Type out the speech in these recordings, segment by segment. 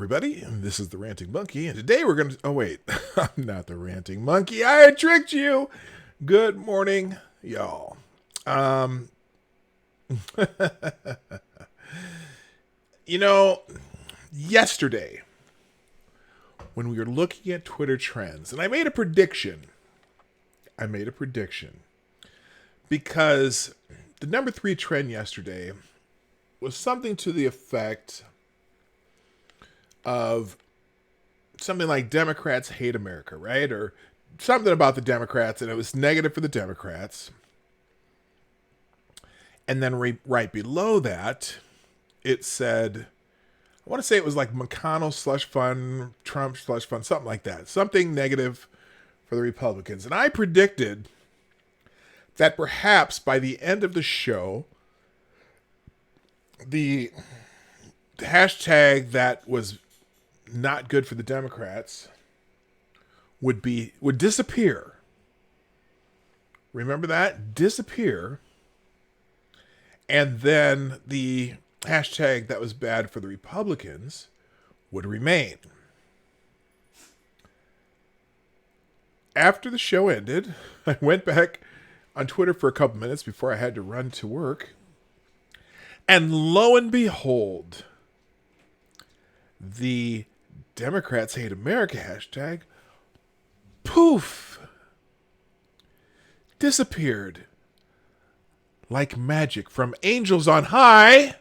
everybody. This is the Ranting Monkey, and today we're going to... Oh, wait. I'm not the Ranting Monkey. I tricked you. Good morning, y'all. Yesterday, when we were looking at Twitter trends, and I made a prediction. Because the number 3 trend yesterday was something to the effect of something like Democrats hate America, right? Or something about the Democrats, and it was negative for the Democrats. And then right below that, it said, I want to say it was like McConnell slush fund, Trump slush fund, something like that. Something negative for the Republicans. And I predicted that perhaps by the end of the show, the hashtag that was not good for the Democrats would disappear. Remember that? Disappear. And then the hashtag that was bad for the Republicans would remain. After the show ended, I went back on Twitter for a couple minutes before I had to run to work. And lo and behold, the Democrats hate America hashtag, poof, disappeared like magic from angels on high.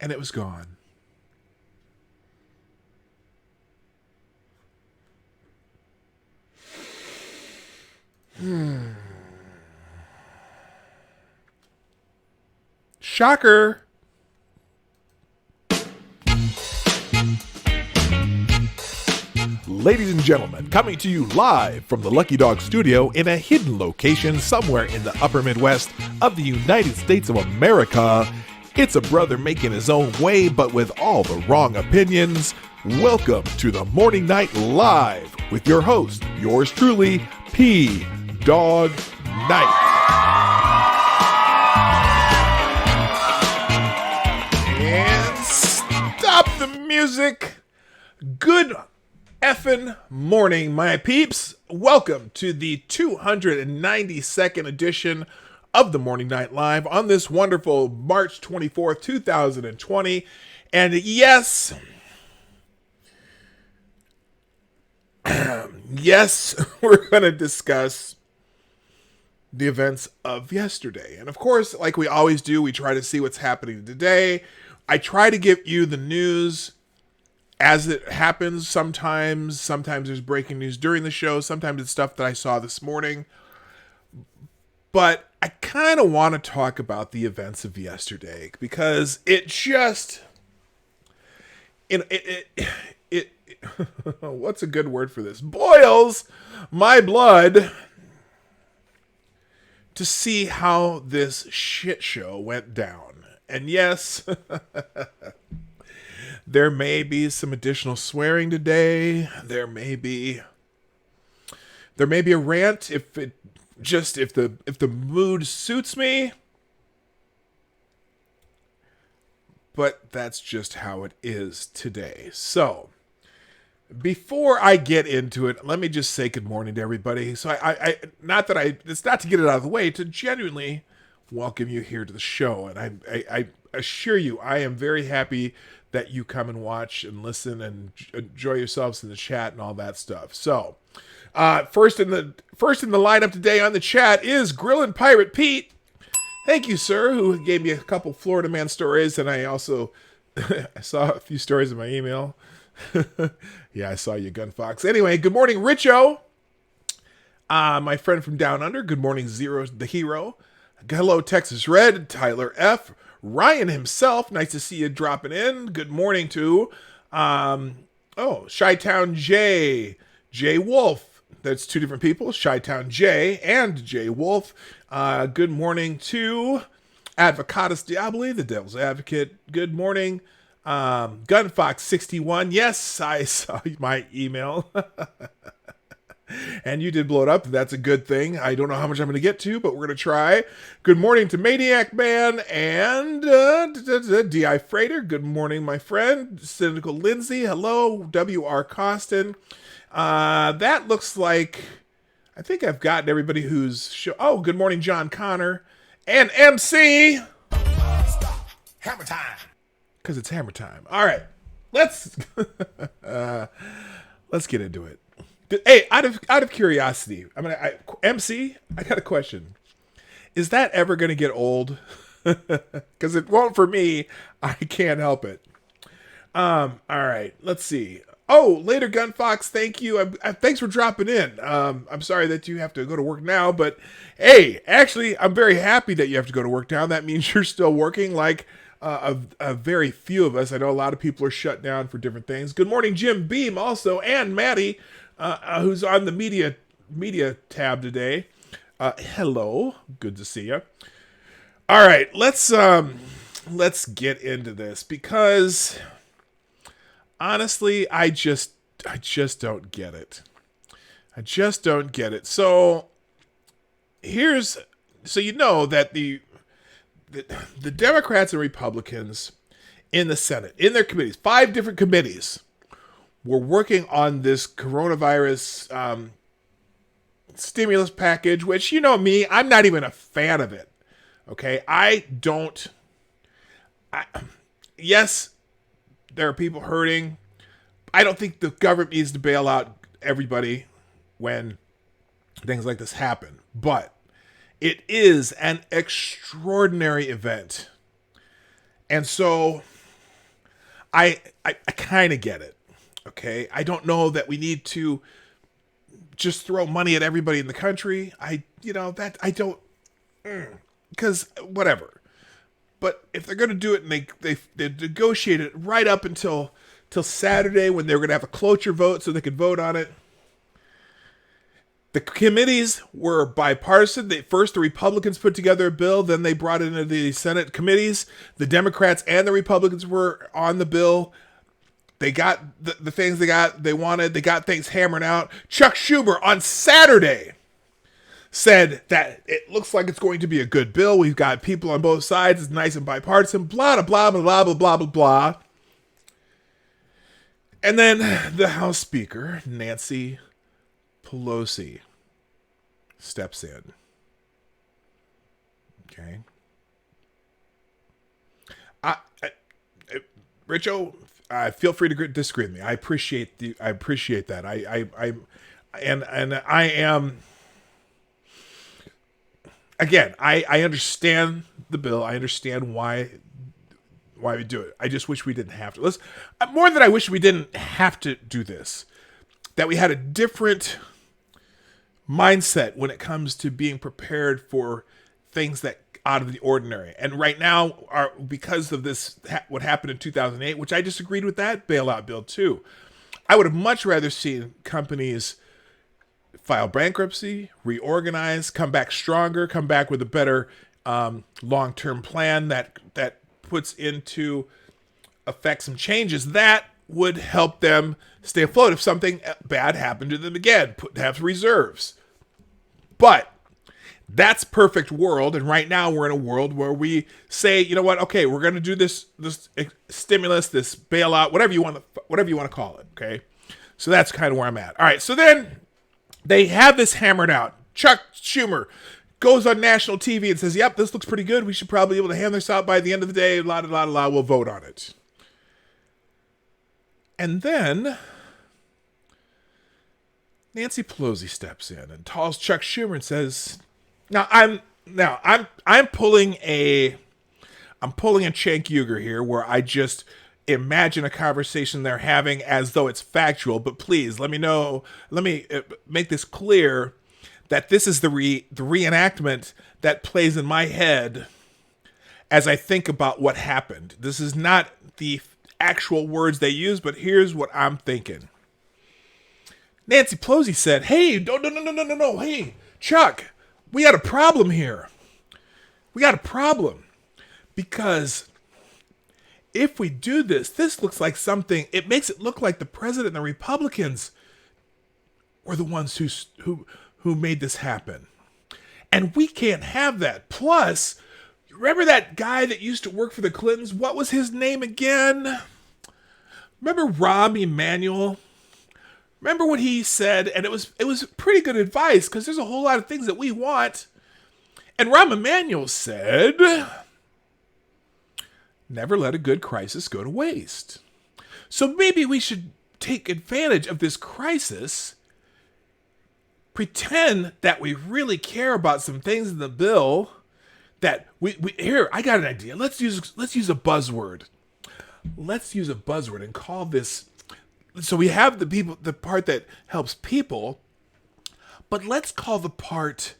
And it was gone. Shocker. Ladies and gentlemen, coming to you live from the Lucky Dog studio in a hidden location somewhere in the upper Midwest of the United States of America, it's a brother making his own way, but with all the wrong opinions. Welcome to the Morning Night Live with your host, yours truly, PDawg Night. And stop the music. Good effing morning, my peeps. Welcome to the 292nd edition of the Morning Night Live on this wonderful March 24th, 2020. And yes, we're going to discuss the events of yesterday. And of course, like we always do, we try to see what's happening today. I try to give you the news as it happens. Sometimes there's breaking news during the show. Sometimes it's stuff that I saw this morning. But I kind of want to talk about the events of yesterday because it just, what's a good word for this? Boils my blood to see how this shit show went down. And yes, there may be some additional swearing today. There may be a rant if the mood suits me. But that's just how it is today. So, before I get into it, let me just say good morning to everybody. So it's not to get it out of the way, to genuinely welcome you here to the show. And I assure you, I am very happy that you come and watch and listen and enjoy yourselves in the chat and all that stuff. So, first in the lineup today on the chat is Grillin' Pirate Pete. Thank you, sir, who gave me a couple Florida man stories, and I also I saw a few stories in my email. Yeah, I saw you, Gun Fox. Anyway, good morning, Richo. My friend from Down Under. Good morning, Zero the Hero. Hello, Texas Red. Tyler F. Ryan himself. Nice to see you dropping in. Good morning to Chi-Town J. J Wolf. That's two different people. Chi-Town J and J Wolf. Good morning to Advocatus Diaboli, the Devil's Advocate. Good morning. Gunfox61. Yes, I saw my email. And you did blow it up. That's a good thing. I don't know how much I'm going to get to, but we're going to try. Good morning to Maniac Man and D.I. Freighter. Good morning, my friend. Cynical Lindsay. Hello. W.R. Costin. That looks like... I think I've gotten everybody who's... Oh, good morning, John Connor. And MC. Hammer time. Because it's hammer time. All right. Let's get into it. Hey, out of curiosity, MC, I got a question. Is that ever going to get old? Because it won't for me. I can't help it. All right, let's see. Oh, later, Gunfox. Thank you. Thanks for dropping in. I'm sorry that you have to go to work now, but hey, actually, I'm very happy that you have to go to work now. That means you're still working. Like a very few of us. I know a lot of people are shut down for different things. Good morning, Jim Beam, also, and Maddie. Who's on the media tab today. Hello, good to see you. All right, let's get into this because honestly, I just don't get it. I just don't get it. So you know that the Democrats and Republicans in the Senate, in their committees, 5 different committees, we're working on this coronavirus stimulus package, which, you know me, I'm not even a fan of it. Okay? Yes, there are people hurting. I don't think the government needs to bail out everybody when things like this happen. But it is an extraordinary event. And so I kind of get it. Okay, I don't know that we need to just throw money at everybody in the country. Because whatever. But if they're going to do it and they negotiate it right up until Saturday when they're going to have a cloture vote so they could vote on it. The committees were bipartisan. First, the Republicans put together a bill. Then they brought it into the Senate committees. The Democrats and the Republicans were on the bill. They got the things they wanted. They got things hammered out. Chuck Schumer on Saturday said that it looks like it's going to be a good bill. We've got people on both sides. It's nice and bipartisan. Blah, blah, blah, blah, blah, blah, blah, blah. And then the House Speaker, Nancy Pelosi, steps in. Okay. Richo, feel free to disagree with me. I appreciate that. I am. Again, I understand the bill. I understand why we do it. I just wish we didn't have to. More than I wish we didn't have to do this. That we had a different mindset when it comes to being prepared for things that out of the ordinary. And right now, because of this, what happened in 2008, which I disagreed with that bailout bill too. I would have much rather seen companies file bankruptcy, reorganize, come back stronger, come back with a better long-term plan that puts into effect some changes that would help them stay afloat if something bad happened to them again, have reserves. But that's perfect world, and right now we're in a world where we say, you know what? Okay, we're going to do this stimulus, this bailout, whatever you want to call it. Okay, so that's kind of where I'm at. All right, so then they have this hammered out. Chuck Schumer goes on national TV and says, "Yep, this looks pretty good. We should probably be able to hand this out by the end of the day. La la la la. We'll vote on it." And then Nancy Pelosi steps in and calls Chuck Schumer and says, I'm pulling a Cenk Uygur here, where I just imagine a conversation they're having as though it's factual. But please let me make this clear that this is the reenactment that plays in my head as I think about what happened. This is not the actual words they use, but here's what I'm thinking. Nancy Pelosi said, "Hey, no. Hey, Chuck, we got a problem here. We got a problem. Because if we do this looks like something, it makes it look like the president and the Republicans were the ones who made this happen. And we can't have that. Plus, remember that guy that used to work for the Clintons? What was his name again? Remember Rahm Emanuel? Remember what he said? And it was pretty good advice, because there's a whole lot of things that we want. And Rahm Emanuel said, never let a good crisis go to waste. So maybe we should take advantage of this crisis, pretend that we really care about some things in the bill, that we here, I got an idea. Let's use a buzzword. Let's use a buzzword and call this. So we have the part that helps people, but let's call the part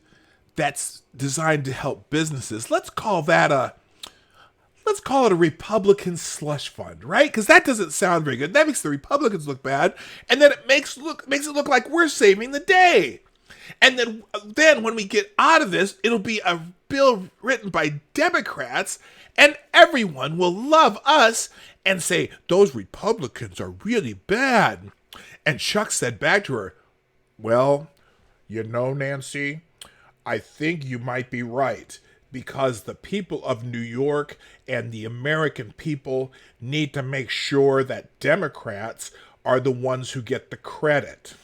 that's designed to help businesses. Let's call it a Republican slush fund, right? Because that doesn't sound very good. That makes the Republicans look bad, and then it makes it look like we're saving the day. And then when we get out of this, it'll be a bill written by Democrats, and everyone will love us and say, those Republicans are really bad. And Chuck said back to her, well, Nancy, I think you might be right, because the people of New York and the American people need to make sure that Democrats are the ones who get the credit.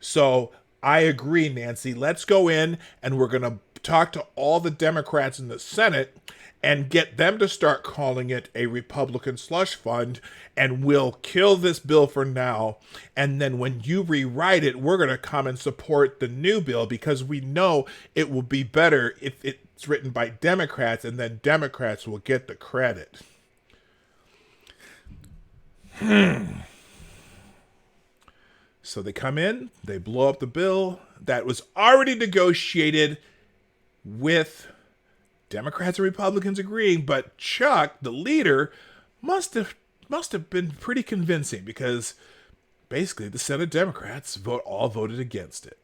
So I agree, Nancy. Let's go in and we're going to talk to all the Democrats in the Senate and get them to start calling it a Republican slush fund, and we'll kill this bill for now. And then when you rewrite it, we're going to come and support the new bill, because we know it will be better if it's written by Democrats, and then Democrats will get the credit. So they come in, they blow up the bill that was already negotiated with Democrats and Republicans agreeing, but Chuck, the leader, must have been pretty convincing, because basically the Senate Democrats all voted against it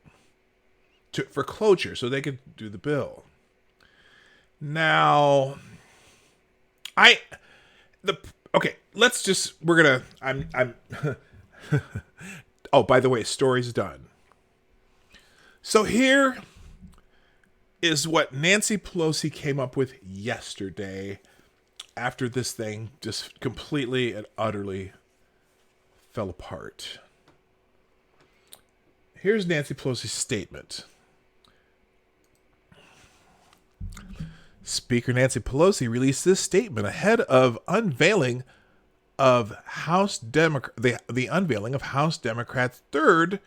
for cloture, so they could do the bill. Now, oh, by the way, story's done. So here is what Nancy Pelosi came up with yesterday, after this thing just completely and utterly fell apart. Here's Nancy Pelosi's statement. Speaker Nancy Pelosi released this statement ahead of unveiling of the unveiling of House Democrats' third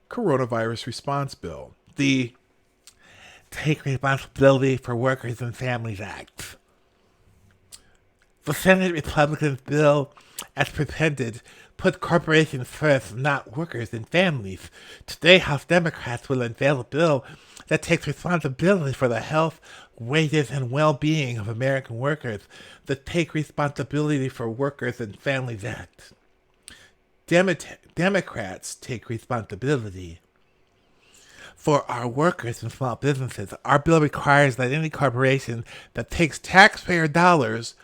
coronavirus response bill, the Take Responsibility for Workers and Families Act. The Senate Republicans' bill, as presented, put corporations first, not workers and families. Today, House Democrats will unveil a bill that takes responsibility for the health, wages, and well-being of American workers. The Take Responsibility for Workers and Families Act. Democrats take responsibility for our workers and small businesses. Our bill requires that any corporation that takes taxpayer dollars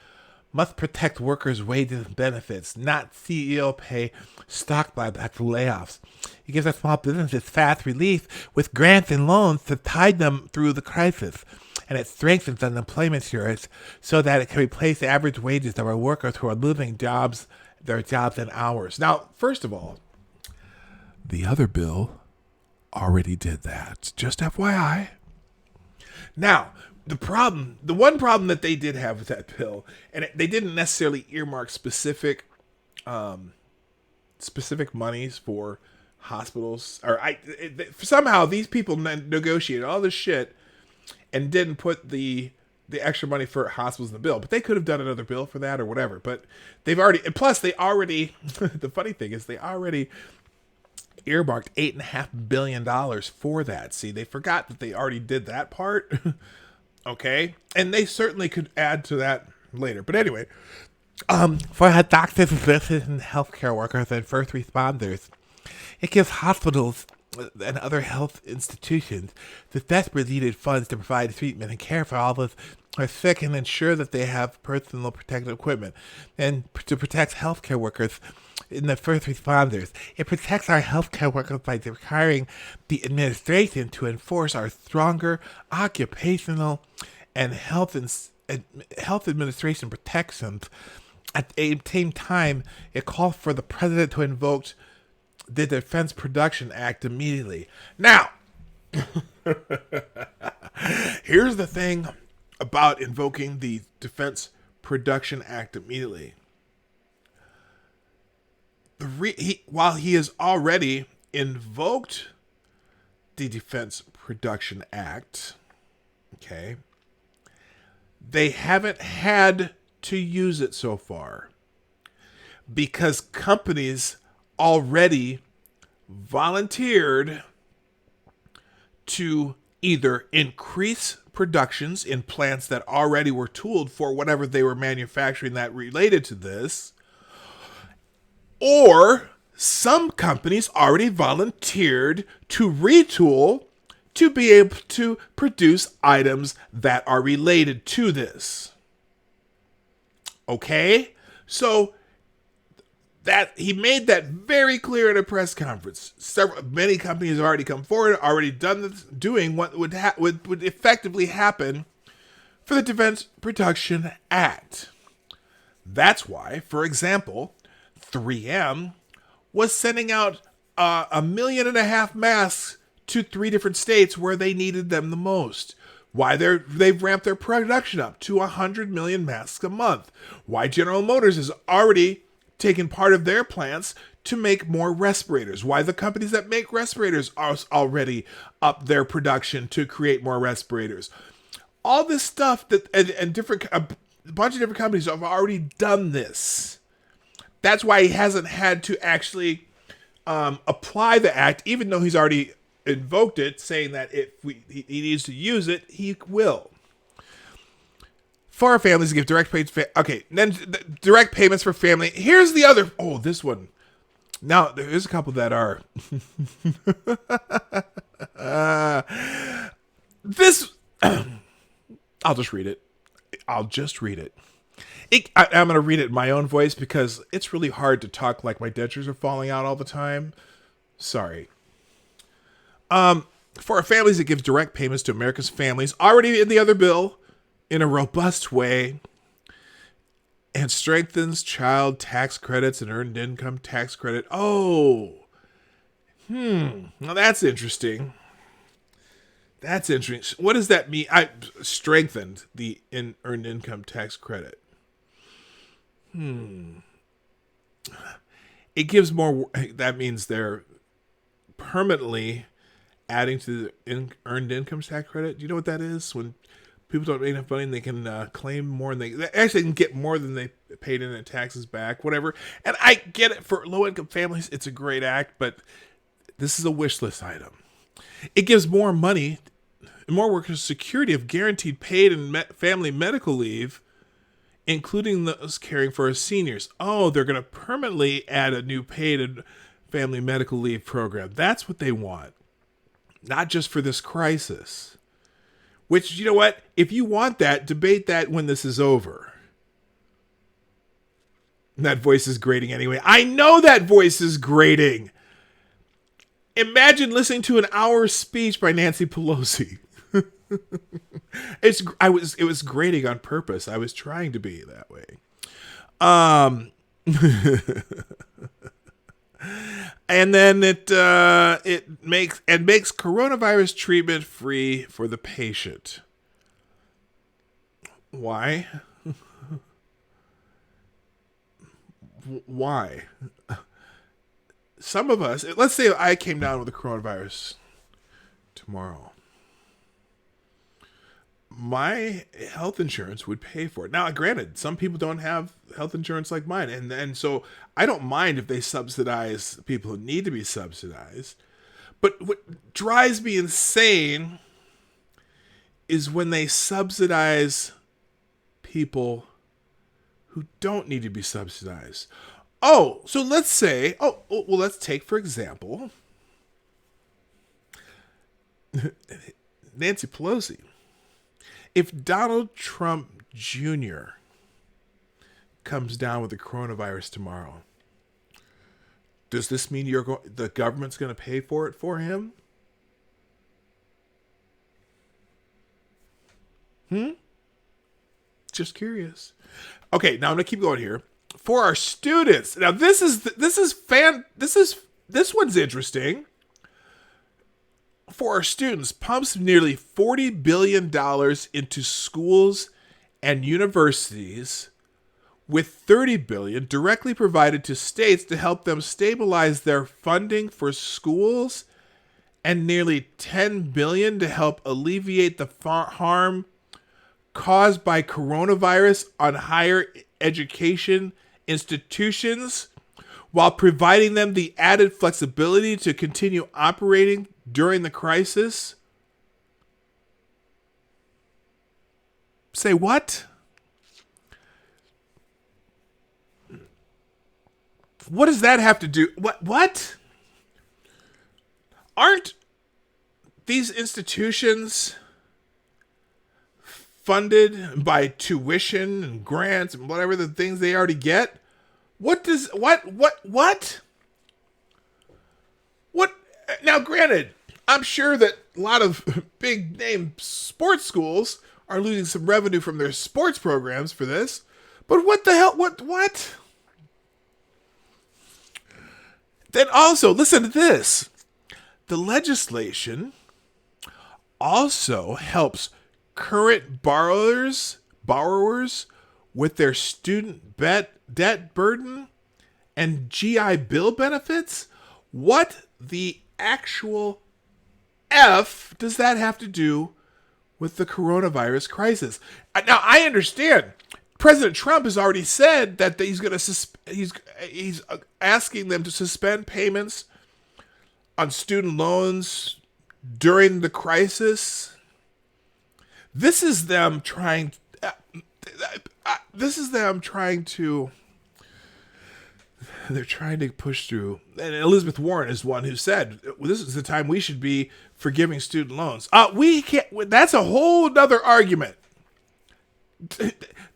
must protect workers' wages and benefits, not CEO pay, stock buybacks, or layoffs. It gives our small businesses fast relief with grants and loans to tide them through the crisis. And it strengthens unemployment insurance so that it can replace the average wages of our workers who are losing their jobs and hours. Now, first of all, the other bill already did that. Just FYI. Now, the one problem that they did have with that bill, and they didn't necessarily earmark specific monies for hospitals, or somehow these people negotiated all this shit and didn't put the extra money for hospitals in the bill. But they could have done another bill for that or whatever. But the funny thing is they already earmarked $8.5 billion for that. See, they forgot that they already did that part. Okay, and they certainly could add to that later. But anyway, for doctors, nurses, and healthcare workers and first responders, it gives hospitals and other health institutions the desperately needed funds to provide treatment and care for all those who are sick, and ensure that they have personal protective equipment. And to protect healthcare workers, in the first responders. It protects our healthcare workers by requiring the administration to enforce our stronger occupational and health administration protections. At the same time, it calls for the president to invoke the Defense Production Act immediately. Now, here's the thing about invoking the Defense Production Act immediately. While he has already invoked the Defense Production Act, okay, they haven't had to use it so far because companies already volunteered to either increase productions in plants that already were tooled for whatever they were manufacturing that related to this, or some companies already volunteered to retool to be able to produce items that are related to this. Okay? So that he made that very clear at a press conference. Many companies have already come forward, already done this, doing what would effectively happen for the Defense Production Act. That's why, for example, 3M was sending out 1.5 million masks to 3 different states where they needed them the most. Why they've ramped their production up to 100 million masks a month. Why General Motors has already taken part of their plants to make more respirators. Why the companies that make respirators are already up their production to create more respirators. All this stuff that and a bunch of different companies have already done this. That's why he hasn't had to actually apply the act, even though he's already invoked it, saying that if he needs to use it, he will. For our families to give direct payments. Then direct payments for family. Here's the other. Oh, this one. Now, there's a couple that are. This. I'll just read it. I'm going to read it in my own voice because it's really hard to talk like my dentures are falling out all the time. Sorry. For our families, it gives direct payments to America's families, already in the other bill, in a robust way, and strengthens child tax credits and earned income tax credit. Oh, now that's interesting. That's interesting. What does that mean? I strengthened the earned income tax credit. It gives more. That means they're permanently adding to the earned income tax credit. Do you know what that is? When people don't make enough money and they can claim more, and they actually can get more than they paid in taxes back, whatever. And I get it, for low-income families, it's a great act, but this is a wish list item. It gives more money, more workers security of guaranteed paid and family medical leave, including those caring for our seniors. Oh, they're going to permanently add a new paid and family medical leave program. That's what they want. Not just for this crisis. Which, you know what? If you want that, debate that when this is over. That voice is grating anyway. I know that voice is grating. Imagine listening to an hour speech by Nancy Pelosi. It was grating on purpose. I was trying to be that way. And then it makes coronavirus treatment free for the patient. Why? Why? Some of us, let's say I came down with the coronavirus tomorrow. My health insurance would pay for it. Now, granted, some people don't have health insurance like mine, and so I don't mind if they subsidize people who need to be subsidized. But what drives me insane is when they subsidize people who don't need to be subsidized. Oh, so let's say, let's take, for example, Nancy Pelosi. If Donald Trump Jr. comes down with the coronavirus tomorrow, Does this mean the government's going to pay for it for him? Just curious. Okay, now I'm going to keep going here. For our students. Now this one's interesting. For our students, pumps nearly $40 billion into schools and universities, with $30 billion directly provided to states to help them stabilize their funding for schools, and nearly $10 billion to help alleviate the harm caused by coronavirus on higher education institutions, while providing them the added flexibility to continue operating during the crisis. Say what? What does that have to do? What? Aren't these institutions funded by tuition and grants and whatever the things they already get? What? Now, granted, I'm sure that a lot of big name sports schools are losing some revenue from their sports programs for this, but what the hell? What? Then also, listen to this. The legislation also helps current borrowers with their student debt burden and GI Bill benefits. What the actual F does that have to do with the coronavirus crisis? Now, I understand President Trump has already said that he's going to he's asking them to suspend payments on student loans during the crisis. This is them trying. They're trying to push through. And Elizabeth Warren is one who said, this is the time we should be forgiving student loans. We can't. That's a whole other argument.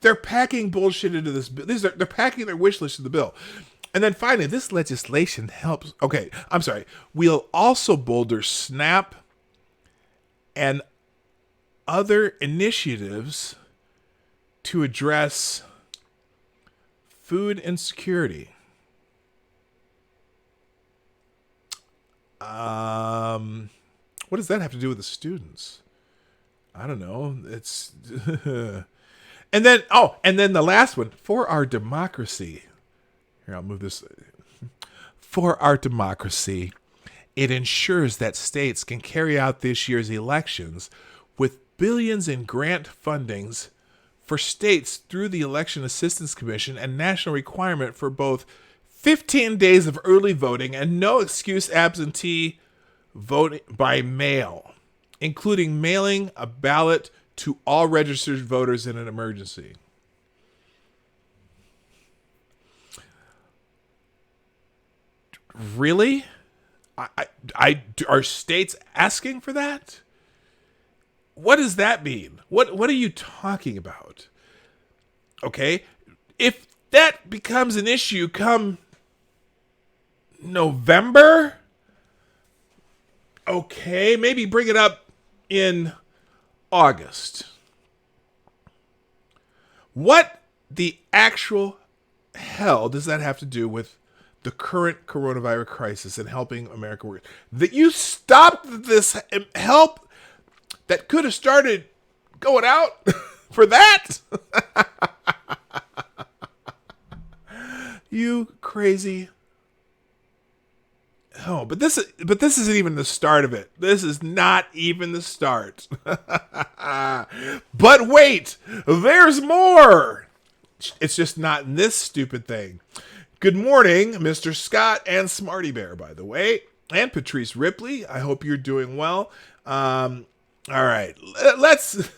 They're packing bullshit into this bill. They're packing their wish list to the bill. And then finally, this legislation helps. Okay, I'm sorry. We'll also bolster SNAP and other initiatives to address food insecurity. What does that have to do with the students? I don't know. It's and then the last one, for our democracy. Here, I'll move this. For our democracy, it ensures that states can carry out this year's elections with billions in grant fundings for states through the Election Assistance Commission and national requirement for both 15 days of early voting and no excuse absentee voting by mail, including mailing a ballot to all registered voters in an emergency. Really? Are states asking for that? What does that mean? What are you talking about? Okay, if that becomes an issue come November, okay, maybe bring it up in August. What the actual hell does that have to do with the current coronavirus crisis and helping America work? That you stopped this help that could have started going out for that? You crazy. Oh, but this isn't even the start of it. This is not even the start. But wait, there's more. It's just not in this stupid thing. Good morning, Mr. Scott and Smarty Bear, by the way, and Patrice Ripley. I hope you're doing well. All right, let's.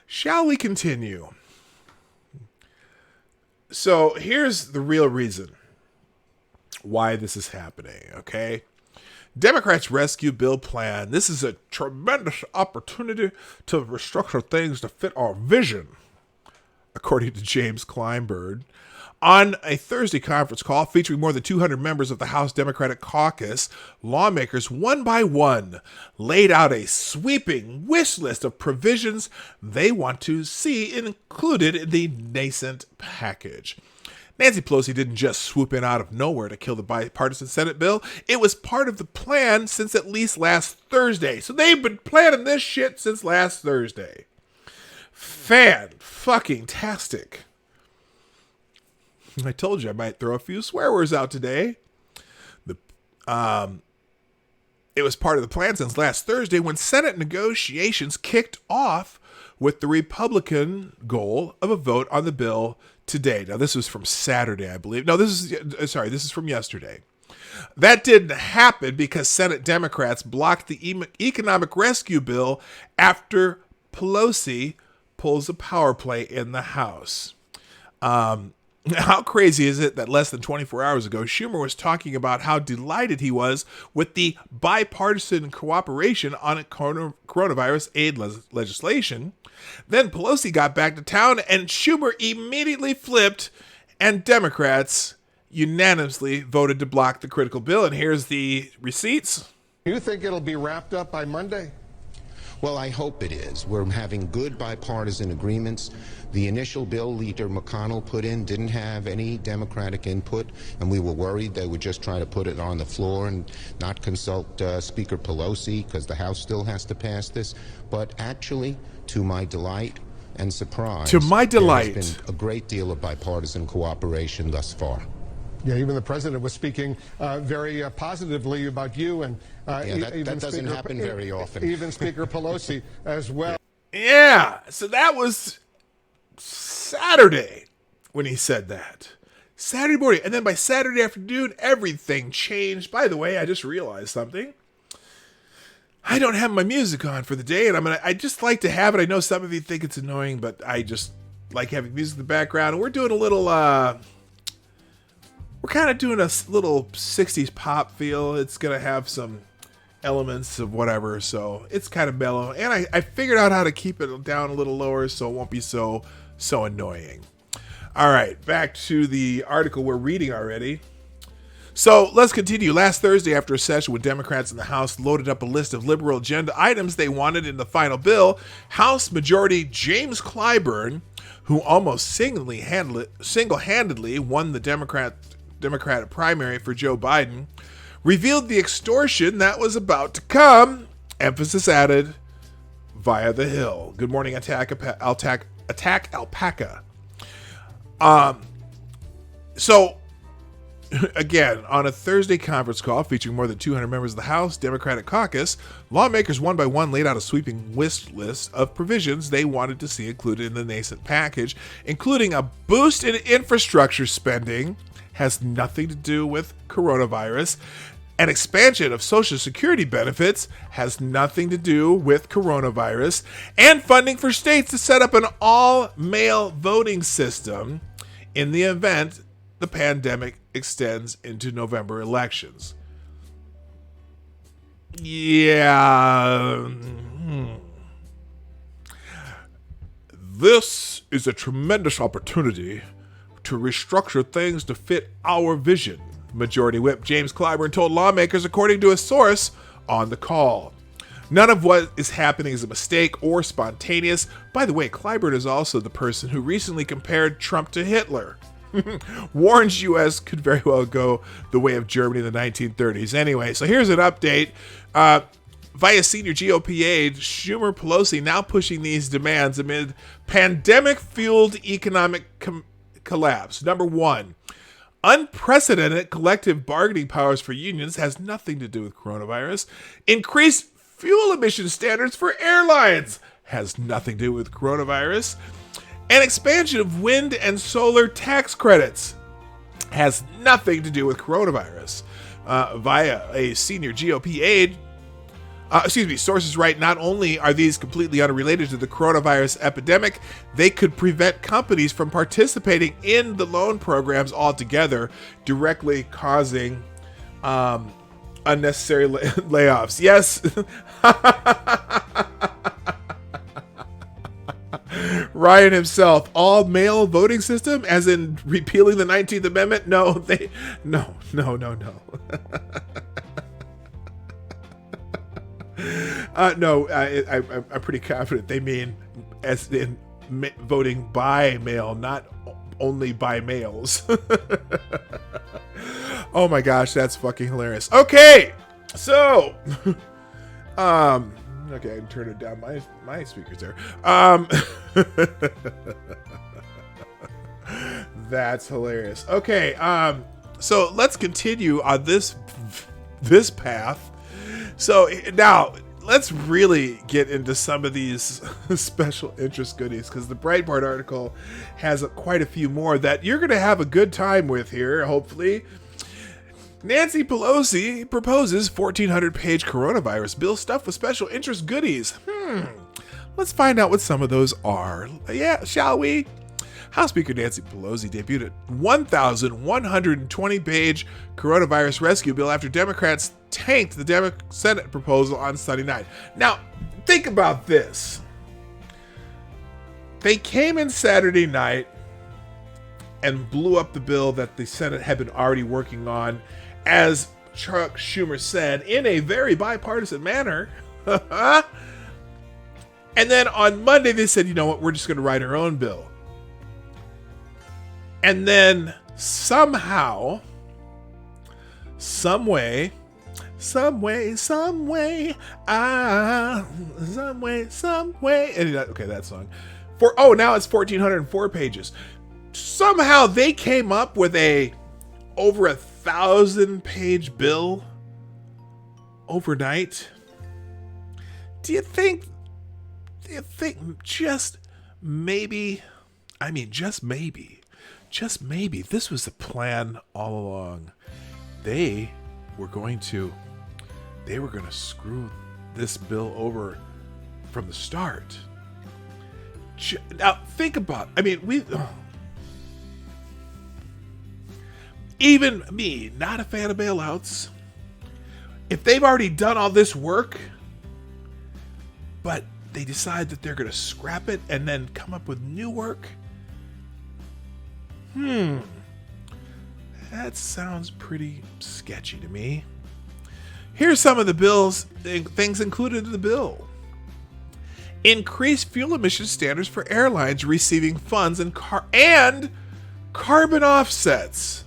Shall we continue? So here's the real reason why this is happening, okay? Democrats' rescue bill plan. This is a tremendous opportunity to restructure things to fit our vision. according to James Clyburn. On a Thursday conference call featuring more than 200 members of the House Democratic Caucus, lawmakers one by one laid out a sweeping wish list of provisions they want to see included in the nascent package. Nancy Pelosi didn't just swoop in out of nowhere to kill the bipartisan Senate bill. It was part of the plan since at least last Thursday. So they've been planning this shit since last Thursday. Fan-fucking-tastic. I told you I might throw a few swear words out today. It was part of the plan since last Thursday when Senate negotiations kicked off with the Republican goal of a vote on the bill today. Now, this was from Saturday, I believe. No, this is from yesterday. That didn't happen because Senate Democrats blocked the economic rescue bill after Pelosi pulls a power play in the House. How crazy is it that less than 24 hours ago, Schumer was talking about how delighted he was with the bipartisan cooperation on coronavirus aid legislation. Then Pelosi got back to town and Schumer immediately flipped and Democrats unanimously voted to block the critical bill. And here's the receipts. You think it'll be wrapped up by Monday? Well, I hope it is. We're having good bipartisan agreements. The initial bill Leader McConnell put in didn't have any Democratic input, and we were worried they would just try to put it on the floor and not consult Speaker Pelosi because the House still has to pass this. But actually, to my delight and surprise, there has been a great deal of bipartisan cooperation thus far. Yeah, even the president was speaking very positively about you, and that doesn't happen very often. Even Speaker Pelosi as well. Yeah, so that was Saturday when he said that. Saturday morning, and then by Saturday afternoon, everything changed. By the way, I just realized something. I don't have my music on for the day, and I just like to have it. I know some of you think it's annoying, but I just like having music in the background. And we're doing a little we're kind of doing a little 60s pop feel. It's going to have some elements of whatever, so it's kind of mellow. And I figured out how to keep it down a little lower so it won't be so annoying. All right, back to the article we're reading already. So let's continue. Last Thursday, after a session with Democrats in the House loaded up a list of liberal agenda items they wanted in the final bill, House Majority James Clyburn, who almost single-handedly won the Democratic primary for Joe Biden, revealed the extortion that was about to come, emphasis added, via the Hill. Good morning, Attack Alpaca. So, again, on a Thursday conference call featuring more than 200 members of the House Democratic Caucus, lawmakers one by one laid out a sweeping wish list of provisions they wanted to see included in the nascent package, including a boost in infrastructure spending, has nothing to do with coronavirus. An expansion of Social Security benefits has nothing to do with coronavirus. And funding for states to set up an all-mail voting system in the event the pandemic extends into November elections. Yeah. This is a tremendous opportunity to restructure things to fit our vision, Majority Whip James Clyburn told lawmakers, according to a source on the call. None of what is happening is a mistake or spontaneous. By the way, Clyburn is also the person who recently compared Trump to Hitler. Warns U.S. could very well go the way of Germany in the 1930s. Anyway, so here's an update. Via senior GOP aide, Schumer Pelosi now pushing these demands amid pandemic-fueled economic collapse. Number one, unprecedented collective bargaining powers for unions has nothing to do with coronavirus. Increased fuel emission standards for airlines has nothing to do with coronavirus. An expansion of wind and solar tax credits has nothing to do with coronavirus. Via a senior GOP aide, sources write, not only are these completely unrelated to the coronavirus epidemic, they could prevent companies from participating in the loan programs altogether, directly causing unnecessary layoffs. Yes. Ryan himself, all male voting system, as in repealing the 19th Amendment? No. No, I'm pretty confident they mean as in voting by mail, not only by males. Oh my gosh, that's fucking hilarious. Okay, so, okay, I can turn it down. My speakers there. That's hilarious. Okay, so let's continue on this path. So now let's really get into some of these special interest goodies, because the Breitbart article has quite a few more that you're going to have a good time with here, hopefully. Nancy Pelosi proposes 1,400-page coronavirus bill stuffed with special interest goodies. Let's find out what some of those are. Yeah, shall we? House Speaker Nancy Pelosi debuted a 1,120-page coronavirus rescue bill after Democrats tanked the Senate proposal on Sunday night. Now, think about this. They came in Saturday night and blew up the bill that the Senate had been already working on, as Chuck Schumer said, in a very bipartisan manner. And then on Monday, they said, you know what, we're just going to write our own bill. And then somehow, some way, and okay, that song. Now it's 1,404 pages. Somehow they came up with over 1,000-page bill overnight. Do you think just maybe this was the plan all along? They were going to screw this bill over from the start. Now think about, even me, not a fan of bailouts, if they've already done all this work, but they decide that they're going to scrap it and then come up with new work, that sounds pretty sketchy to me. Here's some of the things included in the bill. Increase fuel emission standards for airlines receiving funds and carbon offsets.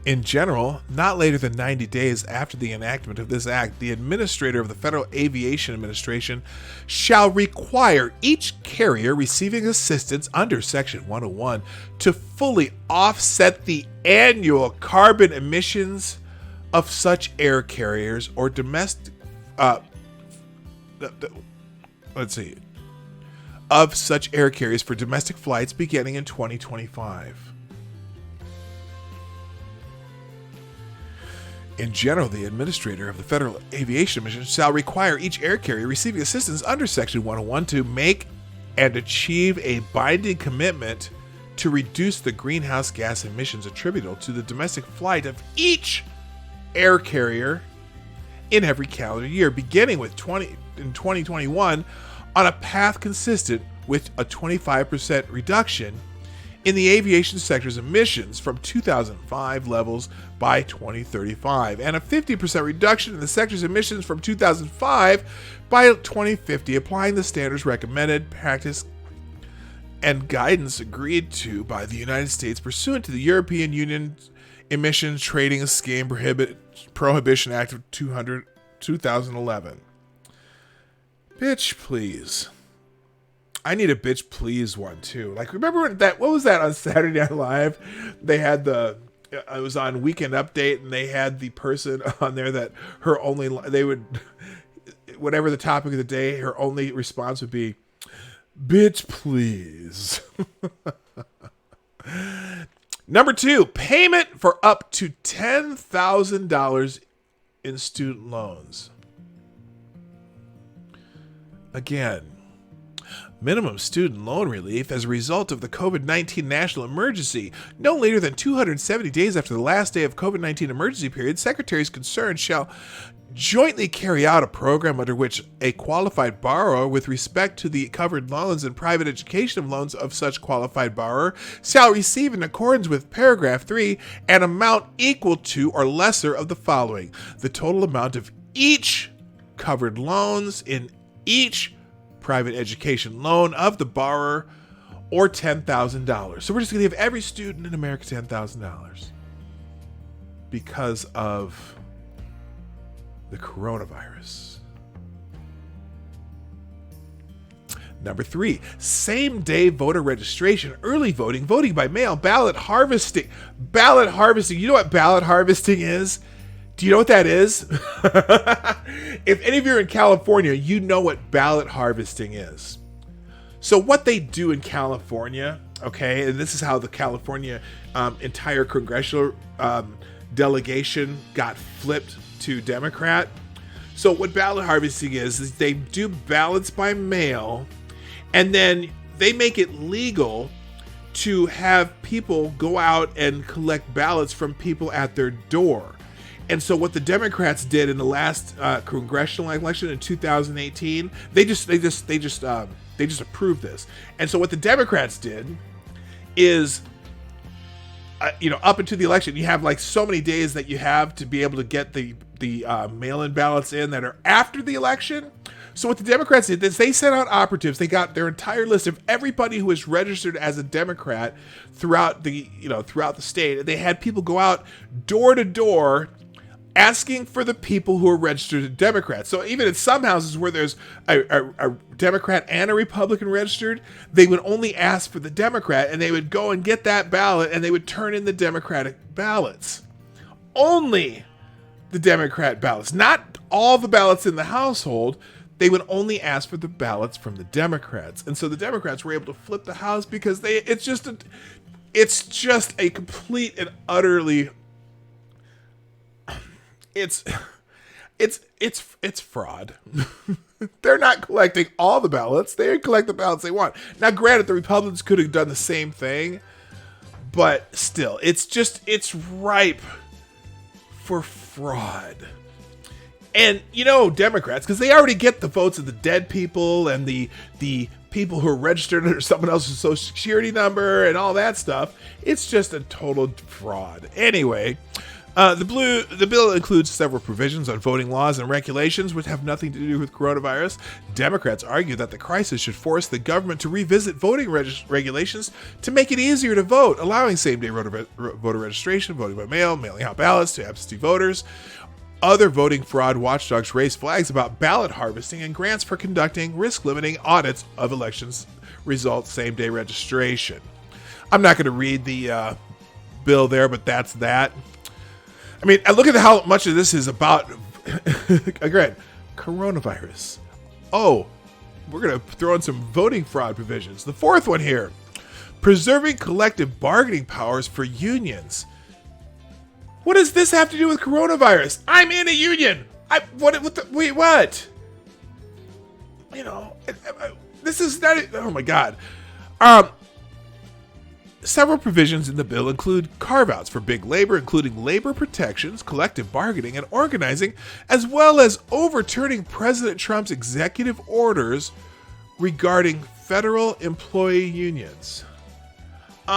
In general, not later than 90 days after the enactment of this act, the administrator of the Federal Aviation Administration shall require each carrier receiving assistance under Section 101 to fully offset the annual carbon emissions of such air carriers or domestic of such air carriers for domestic flights beginning in 2025. In general, the administrator of the Federal Aviation Administration shall require each air carrier receiving assistance under Section 101 to make and achieve a binding commitment to reduce the greenhouse gas emissions attributable to the domestic flight of each air carrier in every calendar year, beginning with 2021, on a path consistent with a 25% reduction in the aviation sector's emissions from 2005 levels by 2035, and a 50% reduction in the sector's emissions from 2005 by 2050, applying the standards recommended, practice, and guidance agreed to by the United States pursuant to the European Union Emissions Trading Scheme Prohibition Act of 2011. Bitch, please. I need a bitch please one too. Like, remember that? What was that on Saturday Night Live? They had it was on Weekend Update, and they had the person on there that whatever the topic of the day, her only response would be, bitch please. Number 2, payment for up to $10,000 in student loans. Again, Minimum student loan relief as a result of the COVID-19 national emergency. No later than 270 days after the last day of COVID-19 emergency period, secretaries concerned shall jointly carry out a program under which a qualified borrower with respect to the covered loans and private education loans of such qualified borrower shall receive in accordance with paragraph 3 an amount equal to or lesser of the following: the total amount of each covered loans in each private education loan of the borrower, or $10,000. So we're just going to give every student in America $10,000 because of the coronavirus. Number 3, same-day voter registration, early voting, voting by mail, ballot harvesting. Ballot harvesting. You know what ballot harvesting is? Do you know what that is? If any of you are in California, you know what ballot harvesting is. So what they do in California, okay, and this is how the California entire congressional delegation got flipped to Democrat. So what ballot harvesting is they do ballots by mail, and then they make it legal to have people go out and collect ballots from people at their door. And so what the Democrats did in the last congressional election in 2018, they just approved this. And so what the Democrats did is, up until the election, you have like so many days that you have to be able to get the mail-in ballots in that are after the election. So what the Democrats did is they sent out operatives. They got their entire list of everybody who was registered as a Democrat throughout the state. And they had people go out door to door asking for the people who are registered as Democrats. So even in some houses where there's a Democrat and a Republican registered, they would only ask for the Democrat, and they would go and get that ballot, and they would turn in the Democratic ballots. Only the Democrat ballots, not all the ballots in the household. They would only ask for the ballots from the Democrats. And so the Democrats were able to flip the House because it's just a complete and utterly it's fraud. They're not collecting all the ballots. They collect the ballots they want. Now, granted, the Republicans could have done the same thing, but still, it's ripe for fraud. And, Democrats, because they already get the votes of the dead people and the people who are registered under someone else's social security number and all that stuff. It's just a total fraud. Anyway, the bill includes several provisions on voting laws and regulations which have nothing to do with coronavirus. Democrats argue that the crisis should force the government to revisit voting regulations to make it easier to vote, allowing same-day voter registration, voting by mail, mailing out ballots to absentee voters. Other voting fraud watchdogs raise flags about ballot harvesting and grants for conducting risk-limiting audits of elections results same-day registration. I'm not going to read the bill there, but that's that. I mean, look at how much of this is about, again, coronavirus. Oh, we're going to throw in some voting fraud provisions. The fourth one here, preserving collective bargaining powers for unions. What does this have to do with coronavirus? I'm in a union. Wait, what? This is not, oh my God. Several provisions in the bill include carve-outs for big labor, including labor protections, collective bargaining, and organizing, as well as overturning President Trump's executive orders regarding federal employee unions. You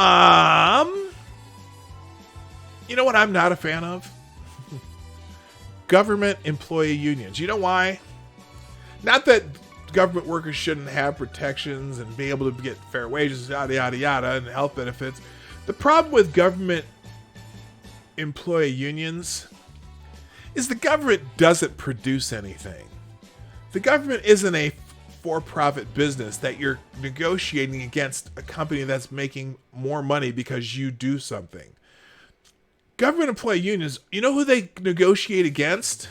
know what I'm not a fan of? Government employee unions. You know why? Not that government workers shouldn't have protections and be able to get fair wages, yada, yada, yada, and health benefits. The problem with government employee unions is the government doesn't produce anything. The government isn't a for-profit business that you're negotiating against a company that's making more money because you do something. Government employee unions, you know who they negotiate against?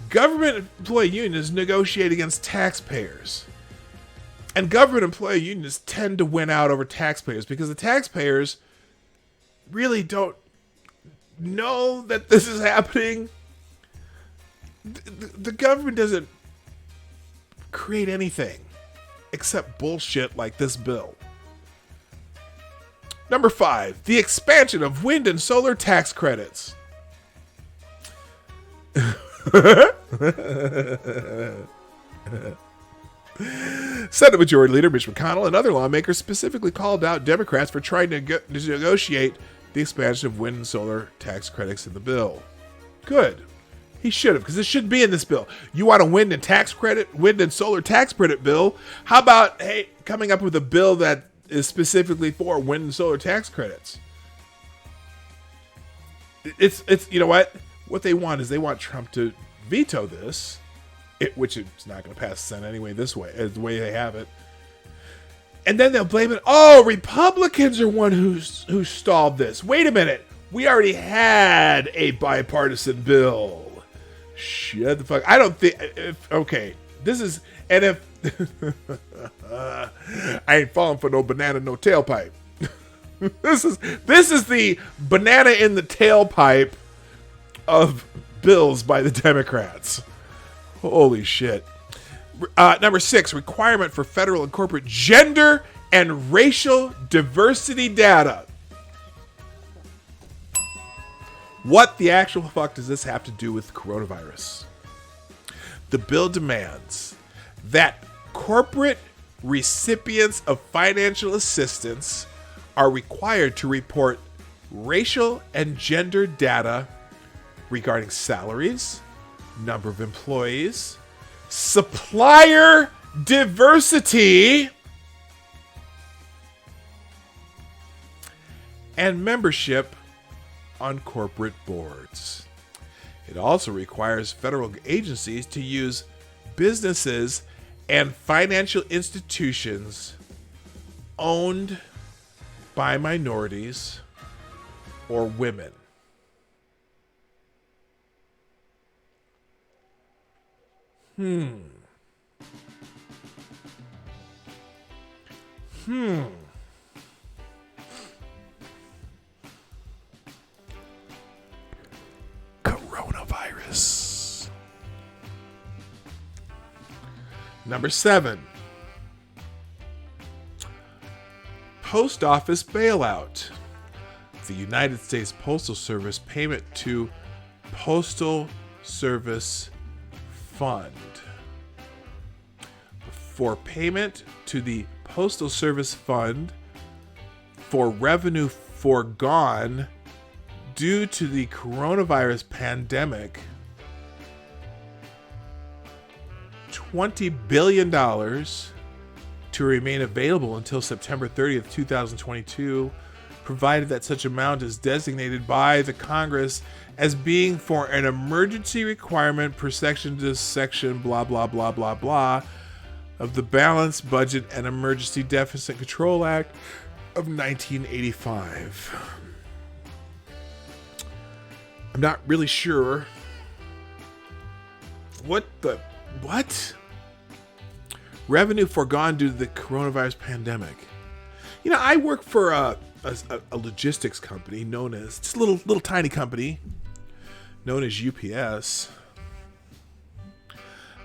Government employee unions negotiate against taxpayers. And government employee unions tend to win out over taxpayers because the taxpayers really don't know that this is happening. The government doesn't create anything. accept bullshit like this bill. Number 5, the expansion of wind and solar tax credits. Senate Majority Leader Mitch McConnell and other lawmakers specifically called out Democrats for trying to negotiate the expansion of wind and solar tax credits in the bill. Good. He should have, because it shouldn't be in this bill. You want a wind and solar tax credit bill? How about, hey, coming up with a bill that is specifically for wind and solar tax credits? It's you know what? What they want is they want Trump to veto this, which it's not going to pass the Senate anyway. This way, is the way they have it, and then they'll blame it. Oh, Republicans are one who stalled this. Wait a minute, we already had a bipartisan bill. Shut the fuck. I don't think. Okay, this is, and if I ain't falling for no banana, no tailpipe. This is the banana in the tailpipe of bills by the Democrats. Holy shit. Number 6, requirement for federal and corporate gender and racial diversity data. What the actual fuck does this have to do with coronavirus? The bill demands that corporate recipients of financial assistance are required to report racial and gender data regarding salaries, number of employees, supplier diversity, and membership on corporate boards. It also requires federal agencies to use businesses and financial institutions owned by minorities or women. Coronavirus. Number 7. Post office bailout. The United States Postal Service payment to Postal Service Fund. For payment to the Postal Service Fund for revenue foregone due to the coronavirus pandemic, $20 billion to remain available until September 30th, 2022, provided that such amount is designated by the Congress as being for an emergency requirement per section to section blah, blah, blah, blah, blah of the Balanced Budget and Emergency Deficit Control Act of 1985. I'm not really sure what? Revenue foregone due to the coronavirus pandemic. You know, I work for a logistics company known as, just a little tiny company known as UPS.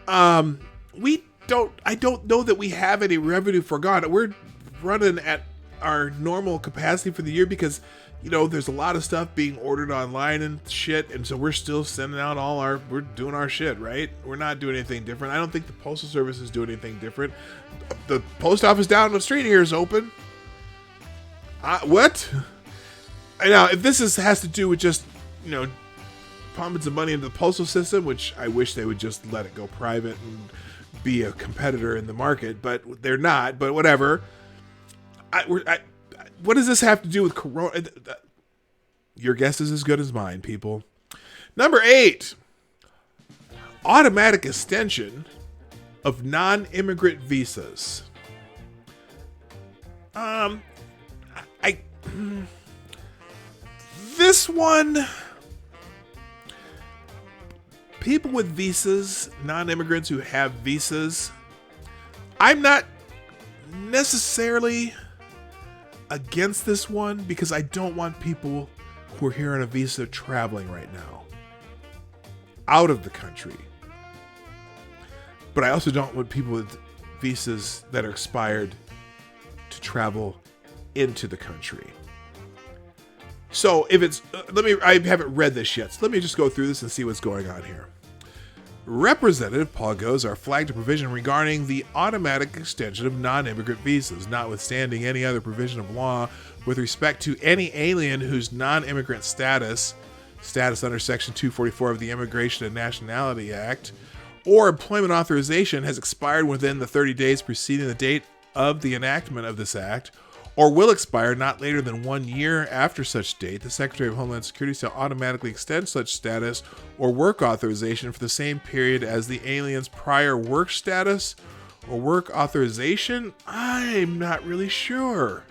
I don't know that we have any revenue foregone. We're running at our normal capacity for the year because, you know, there's a lot of stuff being ordered online and shit, and so we're still sending out we're doing our shit, right? We're not doing anything different. I don't think the Postal Service is doing anything different. The post office down the street here is open. What? Now, if this has to do with just, you know, pumping some money into the postal system, which I wish they would just let it go private and be a competitor in the market, but they're not. But whatever. What does this have to do with corona? Your guess is as good as mine, people. Number 8, automatic extension of non-immigrant visas. This one, people with visas, non-immigrants who have visas, I'm not necessarily against this one because I don't want people who are here on a visa traveling right now out of the country. But I also don't want people with visas that are expired to travel into the country. So if it's, I haven't read this yet, so let me just go through this and see what's going on here. Representative Paul Goes flagged a provision regarding the automatic extension of non-immigrant visas, notwithstanding any other provision of law with respect to any alien whose non-immigrant status under Section 244 of the Immigration and Nationality Act, or employment authorization has expired within the 30 days preceding the date of the enactment of this act, or will expire not later than 1 year after such date, the Secretary of Homeland Security shall automatically extend such status or work authorization for the same period as the alien's prior work status or work authorization. I'm not really sure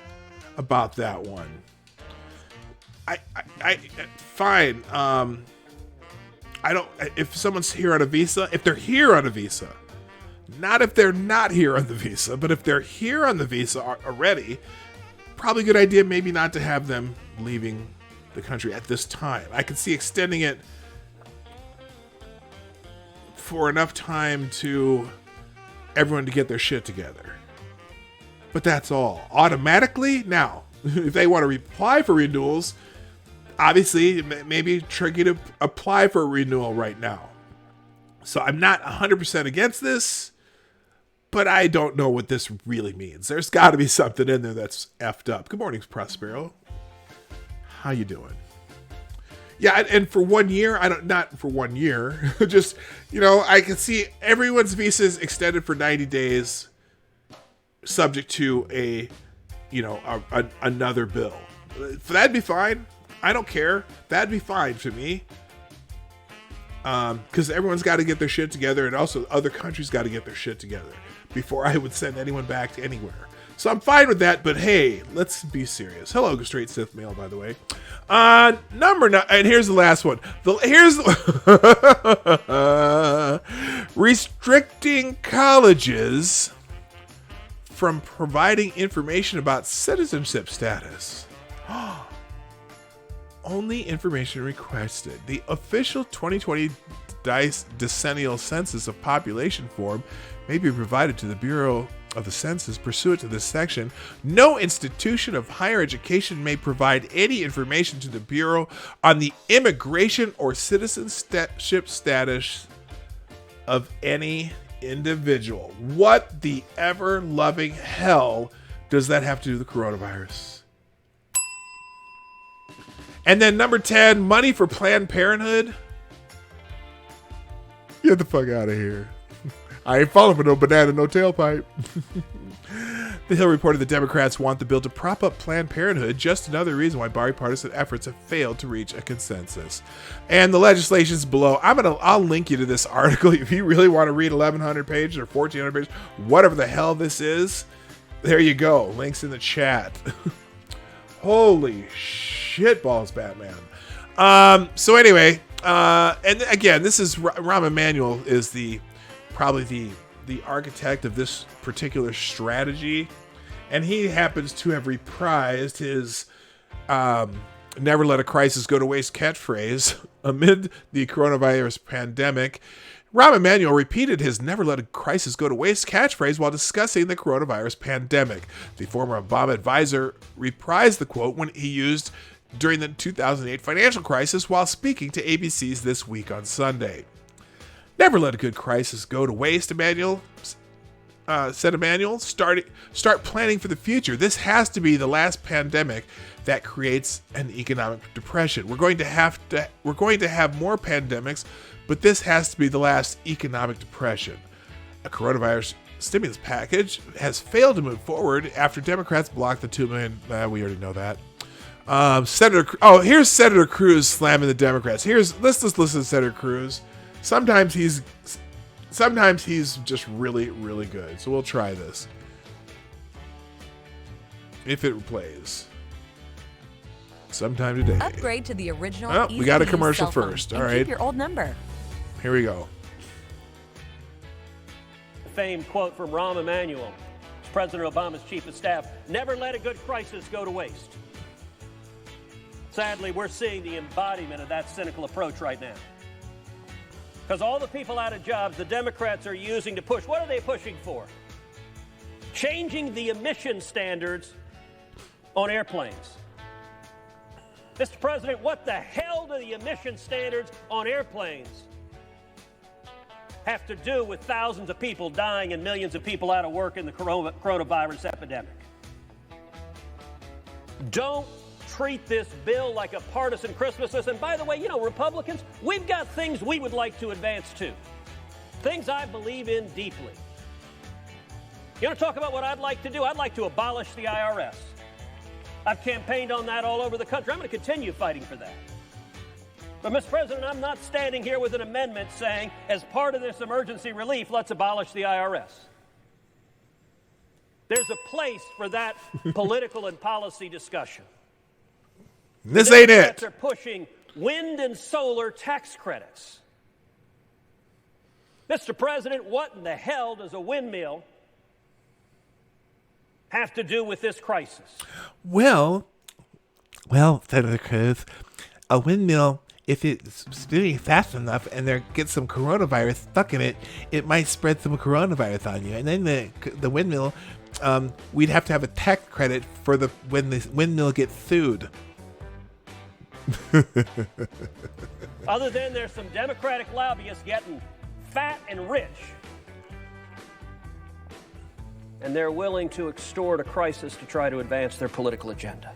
about that one. Fine. I don't. If someone's here on a visa, if they're here on a visa, not if they're not here on the visa, but if they're here on the visa already. Probably a good idea maybe not to have them leaving the country at this time. I could see extending it for enough time to everyone to get their shit together. But that's all. Automatically? Now, if they want to apply for renewals, obviously it may be tricky to apply for a renewal right now. So I'm not 100% against this. But I don't know what this really means. There's got to be something in there that's effed up. Good morning, Prospero. How you doing? Yeah, and for 1 year, not for 1 year. Just, I can see everyone's visas extended for 90 days, subject to another bill. That'd be fine. I don't care. That'd be fine to me. Because everyone's got to get their shit together, and also other countries got to get their shit together before I would send anyone back to anywhere. So I'm fine with that, but hey, let's be serious. Hello, Straight Sith Mail, by the way. Number 9, and here's the last one. Restricting colleges from providing information about citizenship status. Only information requested. The official 2020 decennial census of population form may be provided to the Bureau of the Census pursuant to this section. No institution of higher education may provide any information to the Bureau on the immigration or citizenship status of any individual. What the ever-loving hell does that have to do with the coronavirus? And then number 10, money for Planned Parenthood. Get the fuck out of here. I ain't falling for no banana, no tailpipe. The Hill reported the Democrats want the bill to prop up Planned Parenthood, just another reason why bipartisan efforts have failed to reach a consensus. And the legislation's below. I'll link you to this article if you really want to read 1,100 pages or 1,400 pages, whatever the hell this is. There you go. Links in the chat. Holy shit balls, Batman. So anyway, and again, this is Rahm Emanuel is probably the architect of this particular strategy, and he happens to have reprised his "Never let a crisis go to waste" catchphrase amid the coronavirus pandemic. Rahm Emanuel repeated his "Never let a crisis go to waste" catchphrase while discussing the coronavirus pandemic. The former Obama advisor reprised the quote when he used during the 2008 financial crisis while speaking to ABC's This Week on Sunday. Never let a good crisis go to waste, said Emanuel. Start planning for the future. This has to be the last pandemic that creates an economic depression. We're going to have more pandemics, but this has to be the last economic depression. A coronavirus stimulus package has failed to move forward after Democrats blocked the $2 million. We already know that. Here's Senator Cruz slamming the Democrats. Let's just listen to Senator Cruz. Sometimes he's just really, really good. So we'll try this. If it plays. Sometime today. Upgrade to the original. Oh, we got a commercial first. All right. Keep your old number. Here we go. Famed quote from Rahm Emanuel, President Obama's chief of staff: "Never let a good crisis go to waste." Sadly, we're seeing the embodiment of that cynical approach right now. Because all the people out of jobs the Democrats are using to push, what are they pushing for? changing the emission standards on airplanes. Mr. President, what the hell do the emission standards on airplanes have to do with thousands of people dying and millions of people out of work in the coronavirus epidemic? Don't treat this bill like a partisan Christmas list. And by the way, you know, Republicans, we've got things we would like to advance too. Things I believe in deeply. You want to talk about what I'd like to do? I'd like to abolish the IRS. I've campaigned on that all over the country. I'm going to continue fighting for that. But, Mr. President, I'm not standing here with an amendment saying, as part of this emergency relief, let's abolish the IRS. There's a place for that political and policy discussion. This ain't it. Democrats are pushing wind and solar tax credits. Mr. President, what in the hell does a windmill have to do with this crisis? Well, Senator Cruz, a windmill, if it's spinning fast enough and there gets some coronavirus stuck in it, it might spread some coronavirus on you. And then the windmill, we'd have to have a tax credit for when the windmill gets sued. Other than there's some Democratic lobbyists getting fat and rich, and they're willing to extort a crisis to try to advance their political agenda.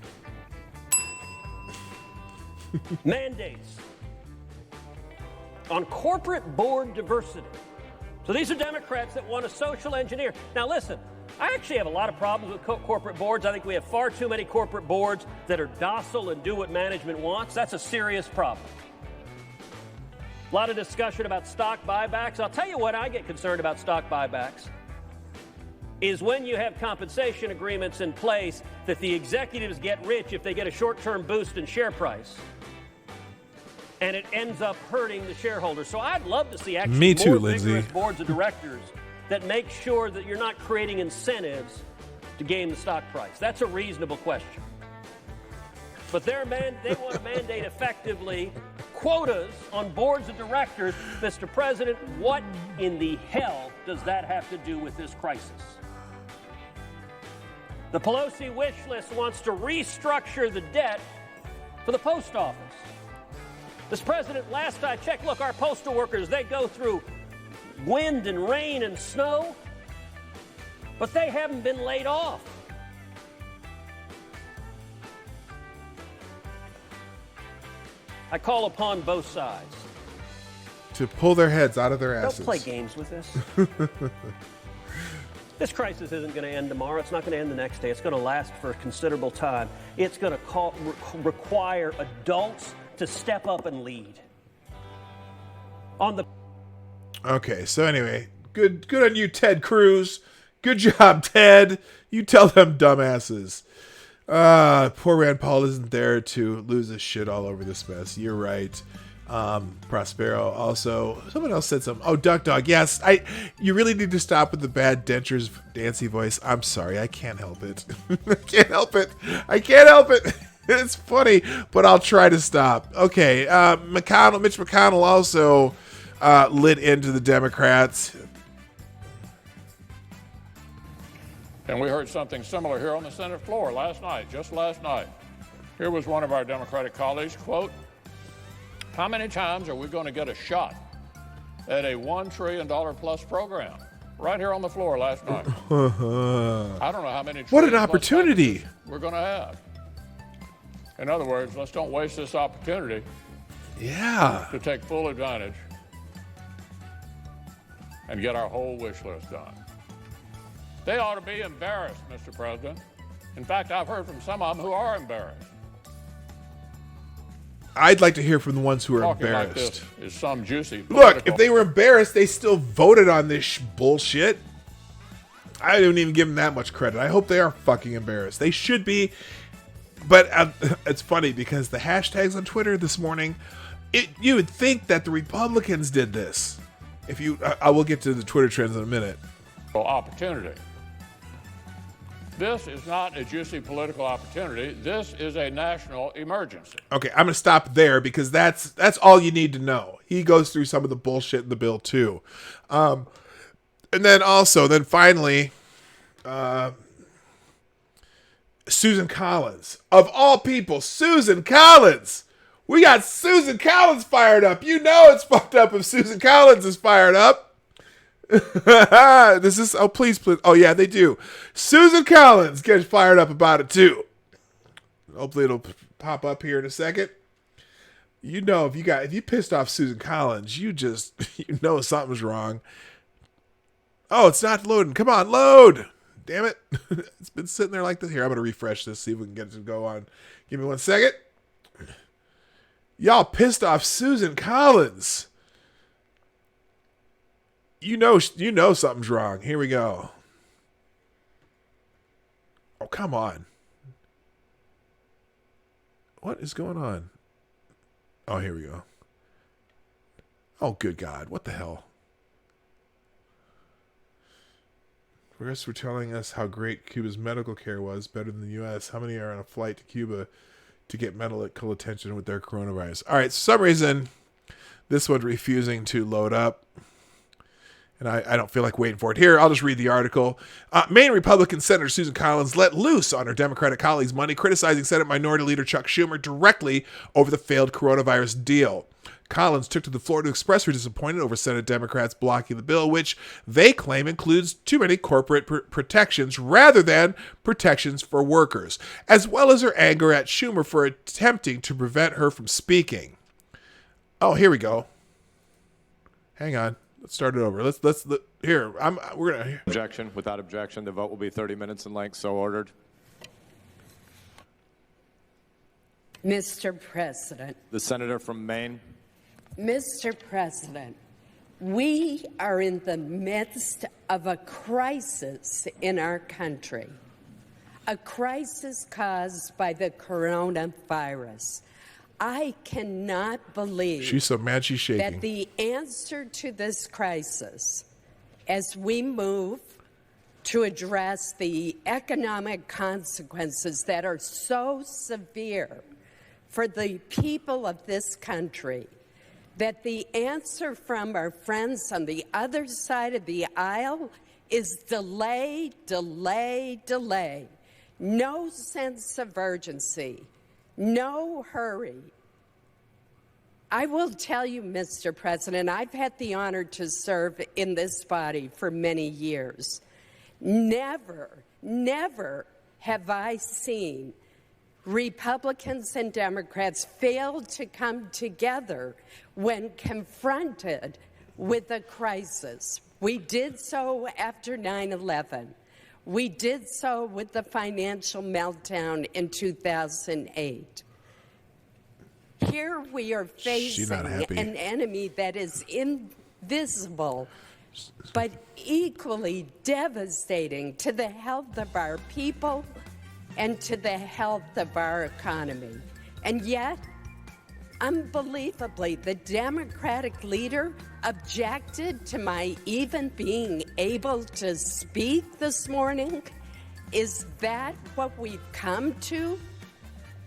Mandates on corporate board diversity. So these are Democrats that want to social engineer. Now listen, I actually have a lot of problems with corporate boards. I think we have far too many corporate boards that are docile and do what management wants. That's a serious problem. A lot of discussion about stock buybacks. I'll tell you what I get concerned about stock buybacks is when you have compensation agreements in place that the executives get rich if they get a short-term boost in share price, and it ends up hurting the shareholders. So I'd love to see actually more vigorous boards of directors that make sure that you're not creating incentives to gain the stock price. That's a reasonable question. But they want to mandate effectively quotas on boards of directors. Mr. President, what in the hell does that have to do with this crisis? The Pelosi wish list wants to restructure the debt for the post office. Mr. President, last I checked, look, our postal workers, they go through wind and rain and snow, but they haven't been laid off. I call upon both sides to pull their heads out of their asses. Don't play games with this. This crisis isn't going to end tomorrow. It's not going to end the next day. It's going to last for a considerable time. It's going to require adults to step up and lead. Okay, so anyway, good on you, Ted Cruz. Good job, Ted. You tell them dumbasses. Poor Rand Paul isn't there to lose his shit all over this mess. You're right. Prospero also. Someone else said something. Oh, Duck Dog. Yes, you really need to stop with the bad dentures Dancy voice. I'm sorry. I can't help it. I can't help it. It's funny, but I'll try to stop. Okay. Mitch McConnell also lit into the Democrats. And we heard something similar here on the Senate floor just last night. Here was one of our Democratic colleagues, quote, "How many times are we going to get a shot at a $1 trillion plus program?" Right here on the floor last night. I don't know how many. What an opportunity we're going to have. In other words, let's don't waste this opportunity. Yeah. To take full advantage and get our whole wish list done. They ought to be embarrassed, Mr. President. In fact, I've heard from some of them who are embarrassed. I'd like to hear from the ones who are Talking embarrassed. Like this is some juicy. Look, if they were embarrassed, they still voted on this bullshit. I don't even give them that much credit. I hope they are fucking embarrassed. They should be. But it's funny because the hashtags on Twitter this morning, you would think that the Republicans did this. I will get to the Twitter trends in a minute. Opportunity. This is not a juicy political opportunity. This is a national emergency. Okay, I'm going to stop there because that's all you need to know. He goes through some of the bullshit in the bill too. And then finally, Susan Collins. Of all people, Susan Collins. We got Susan Collins fired up. You know it's fucked up if Susan Collins is fired up. This is, oh, please. Oh, yeah, they do. Susan Collins gets fired up about it, too. Hopefully it'll pop up here in a second. You know, if you pissed off Susan Collins, you know something's wrong. Oh, it's not loading. Come on, load. Damn it. It's been sitting there like this. Here, I'm going to refresh this, see if we can get it to go on. Give me 1 second. Y'all pissed off Susan Collins. You know something's wrong. Here we go. Oh, come on. What is going on? Oh, here we go. Oh, good God. What the hell? Progressives were telling us how great Cuba's medical care was, better than the U.S. How many are on a flight to Cuba to get medical attention with their coronavirus? All right, for some reason, this one's refusing to load up. And I don't feel like waiting for it. Here, I'll just read the article. Maine Republican Senator Susan Collins let loose on her Democratic colleagues Monday, criticizing Senate Minority Leader Chuck Schumer directly over the failed coronavirus deal. Collins took to the floor to express her disappointment over Senate Democrats blocking the bill, which they claim includes too many corporate protections rather than protections for workers, as well as her anger at Schumer for attempting to prevent her from speaking. Oh, here we go. Hang on. Let's start it over. We're gonna. Objection. Without objection, the vote will be 30 minutes in length. So ordered. Mr. President. The senator from Maine. Mr. President, we are in the midst of a crisis in our country, a crisis caused by the coronavirus. I cannot believe she's so mad she's shaking. That the answer to this crisis, as we move to address the economic consequences that are so severe for the people of this country, that the answer from our friends on the other side of the aisle is delay, delay, delay. No sense of urgency. No hurry. I will tell you, Mr. President, I've had the honor to serve in this body for many years. Never, never have I seen Republicans and Democrats fail to come together when confronted with a crisis. We did so after 9/11. We did so with the financial meltdown in 2008. Here we are facing an enemy that is invisible, but equally devastating to the health of our people and to the health of our economy. And yet, unbelievably, the Democratic leader objected to my even being able to speak this morning. Is that what we've come to?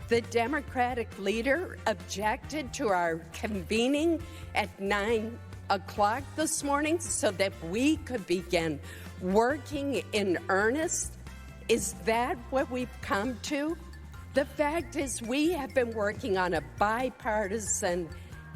The Democratic leader objected to our convening at 9 o'clock this morning so that we could begin working in earnest. Is that what we've come to? The fact is we have been working on a bipartisan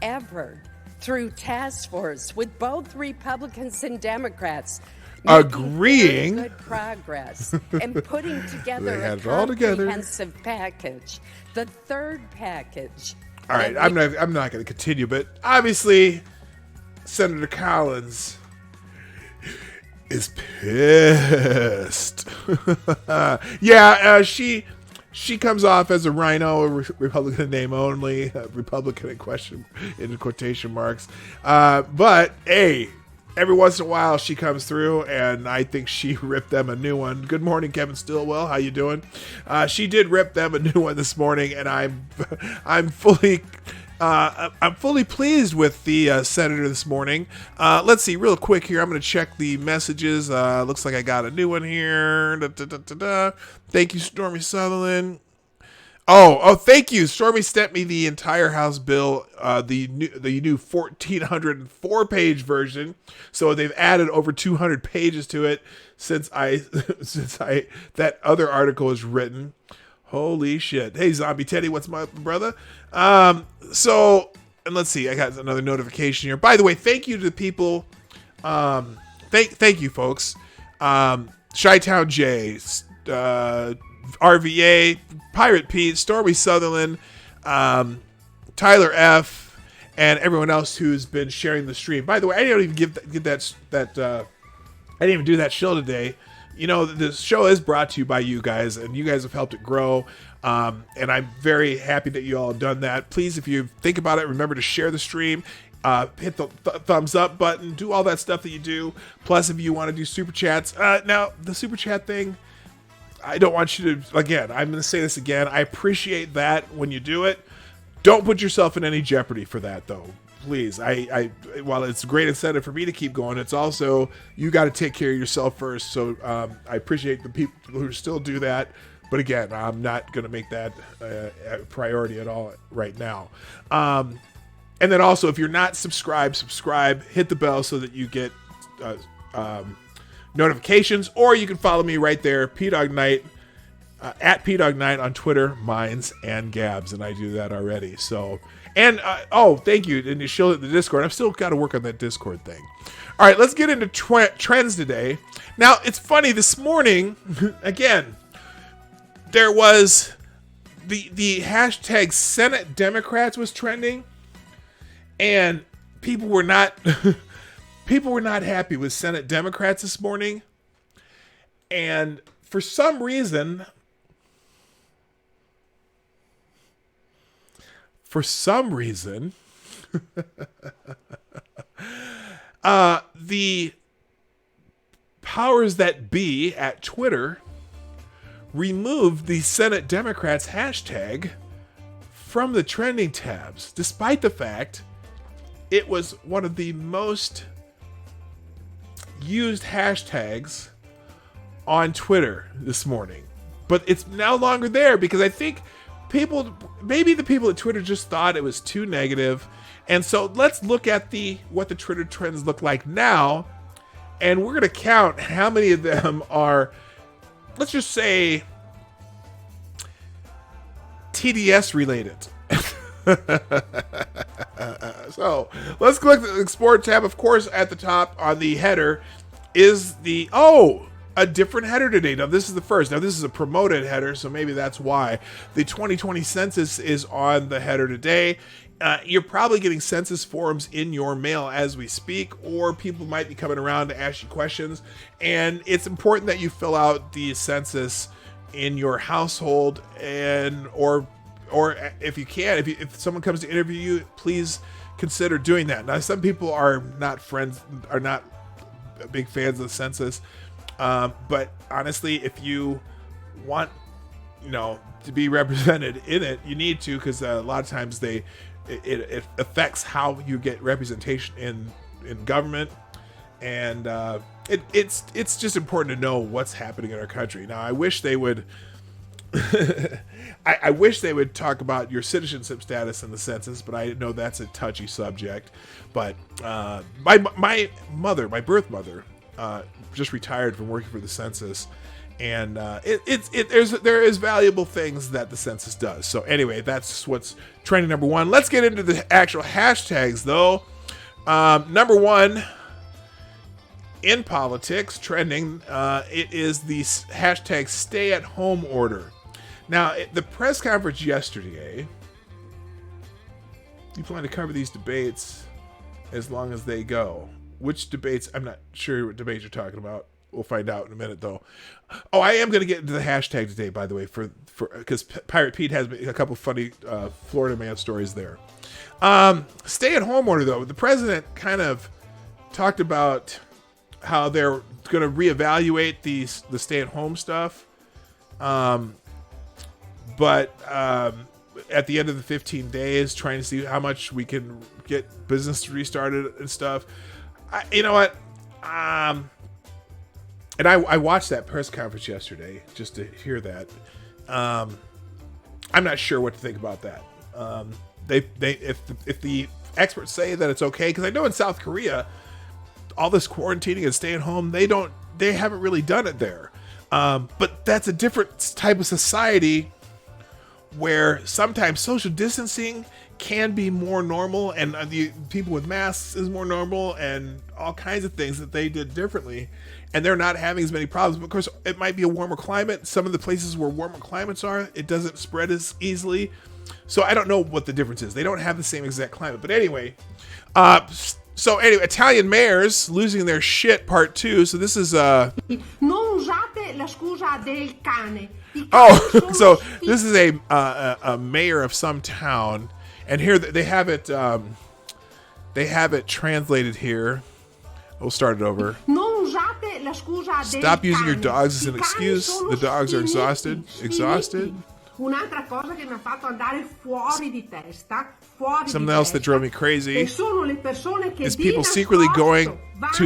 effort through task force with both Republicans and Democrats agreeing good progress and putting together a comprehensive package. The third package. All right, I'm not going to continue, but obviously Senator Collins is pissed. Yeah, she comes off as a rhino, a Republican in name only, a Republican in quotation marks. But hey, every once in a while she comes through, and I think she ripped them a new one. Good morning, Kevin Stillwell. How you doing? She did rip them a new one this morning, and I'm fully pleased with the senator this morning. Let's see, real quick here. I'm going to check the messages. Looks like I got a new one here. Thank you, Stormy Sutherland. Oh, thank you. Stormy sent me the entire House bill, the new 1,404 page version. So they've added over 200 pages to it since that other article was written. Holy shit. Hey, Zombie Teddy, what's my brother? So, and let's see, I got another notification here. By the way, thank you to the people. Thank you, folks. Chi-Town J, RVA, Pirate Pete, Stormy Sutherland, Tyler F, and everyone else who's been sharing the stream. By the way, I didn't even give that I didn't even do that show today. You know, the show is brought to you by you guys, and you guys have helped it grow. And I'm very happy that you all have done that. Please, if you think about it, remember to share the stream. Hit the thumbs up button. Do all that stuff that you do. Plus, if you want to do super chats. Now, the super chat thing, I don't want you to, again, I'm going to say this again. I appreciate that when you do it. Don't put yourself in any jeopardy for that, though. Please. While it's a great incentive for me to keep going, it's also, you got to take care of yourself first. So I appreciate the people who still do that. But again, I'm not going to make that a priority at all right now. And then also, if you're not subscribed, hit the bell so that you get notifications, or you can follow me right there, PDawg Night, at PDawg Night on Twitter, Minds, and Gabs, and I do that already. So, and thank you, and you show it the Discord. I've still got to work on that Discord thing. All right, let's get into trends today. Now, it's funny, this morning, again, there was the hashtag Senate Democrats was trending, and people were not happy with Senate Democrats this morning. And for some reason, the powers that be at Twitter removed the Senate Democrats hashtag from the trending tabs, despite the fact it was one of the most used hashtags on Twitter this morning. But it's no longer there because I think maybe the people at Twitter just thought it was too negative. And so let's look at what the Twitter trends look like now. And we're going to count how many of them are, let's just say, TDS related. So let's click the Explore tab. Of course, at the top on the header is a different header today. Now, this is the first. Now, this is a promoted header, so maybe that's why. The 2020 census is on the header today. You're probably getting census forms in your mail as we speak, or people might be coming around to ask you questions. And it's important that you fill out the census in your household, and or if you can, if someone comes to interview you, please consider doing that. Now, some people are not big fans of the census, but honestly, if you want, to be represented in it, you need to, because a lot of times it affects how you get representation in government, and it's just important to know what's happening in our country. Now, I wish they would. I wish they would talk about your citizenship status in the census, but I know that's a touchy subject. But my birth mother, just retired from working for the census, and there is valuable things that the census does. So anyway, that's what's trending number one. Let's get into the actual hashtags, though. Number one in politics trending, it is the hashtag stay-at-home order. Now, the press conference yesterday, you plan to cover these debates as long as they go. Which debates? I'm not sure what debates you're talking about. We'll find out in a minute, though. Oh, I am going to get into the hashtag today, by the way, because Pirate Pete has a couple funny Florida man stories there. Stay-at-home order, though. The president kind of talked about how they're going to reevaluate the stay-at-home stuff. But at the end of the 15 days, trying to see how much we can get business restarted and stuff. You know what? And I watched that press conference yesterday just to hear that. I'm not sure what to think about that. If the experts say that it's okay, because I know in South Korea, all this quarantining and staying home, they haven't really done it there. But that's a different type of society where sometimes social distancing can be more normal, and the people with masks is more normal, and all kinds of things that they did differently, and they're not having as many problems. But of course, it might be a warmer climate. Some of the places where warmer climates are, it doesn't spread as easily. So I don't know what the difference is. They don't have the same exact climate. But anyway, Italian mayors losing their shit, part 2. So this is Non usate la scusa del cane. So this is a mayor of some town, and here they have it translated here. We'll start it over. Non usate la scusa del Stop using your cane. dogs as an I cani excuse. sono The dogs are sfiniti. exhausted. Un'altra cosa che mi ha fatto andare fuori di testa, fuori Something di else testa, that drove me crazy e sono le persone che is di people secretly nascosto going to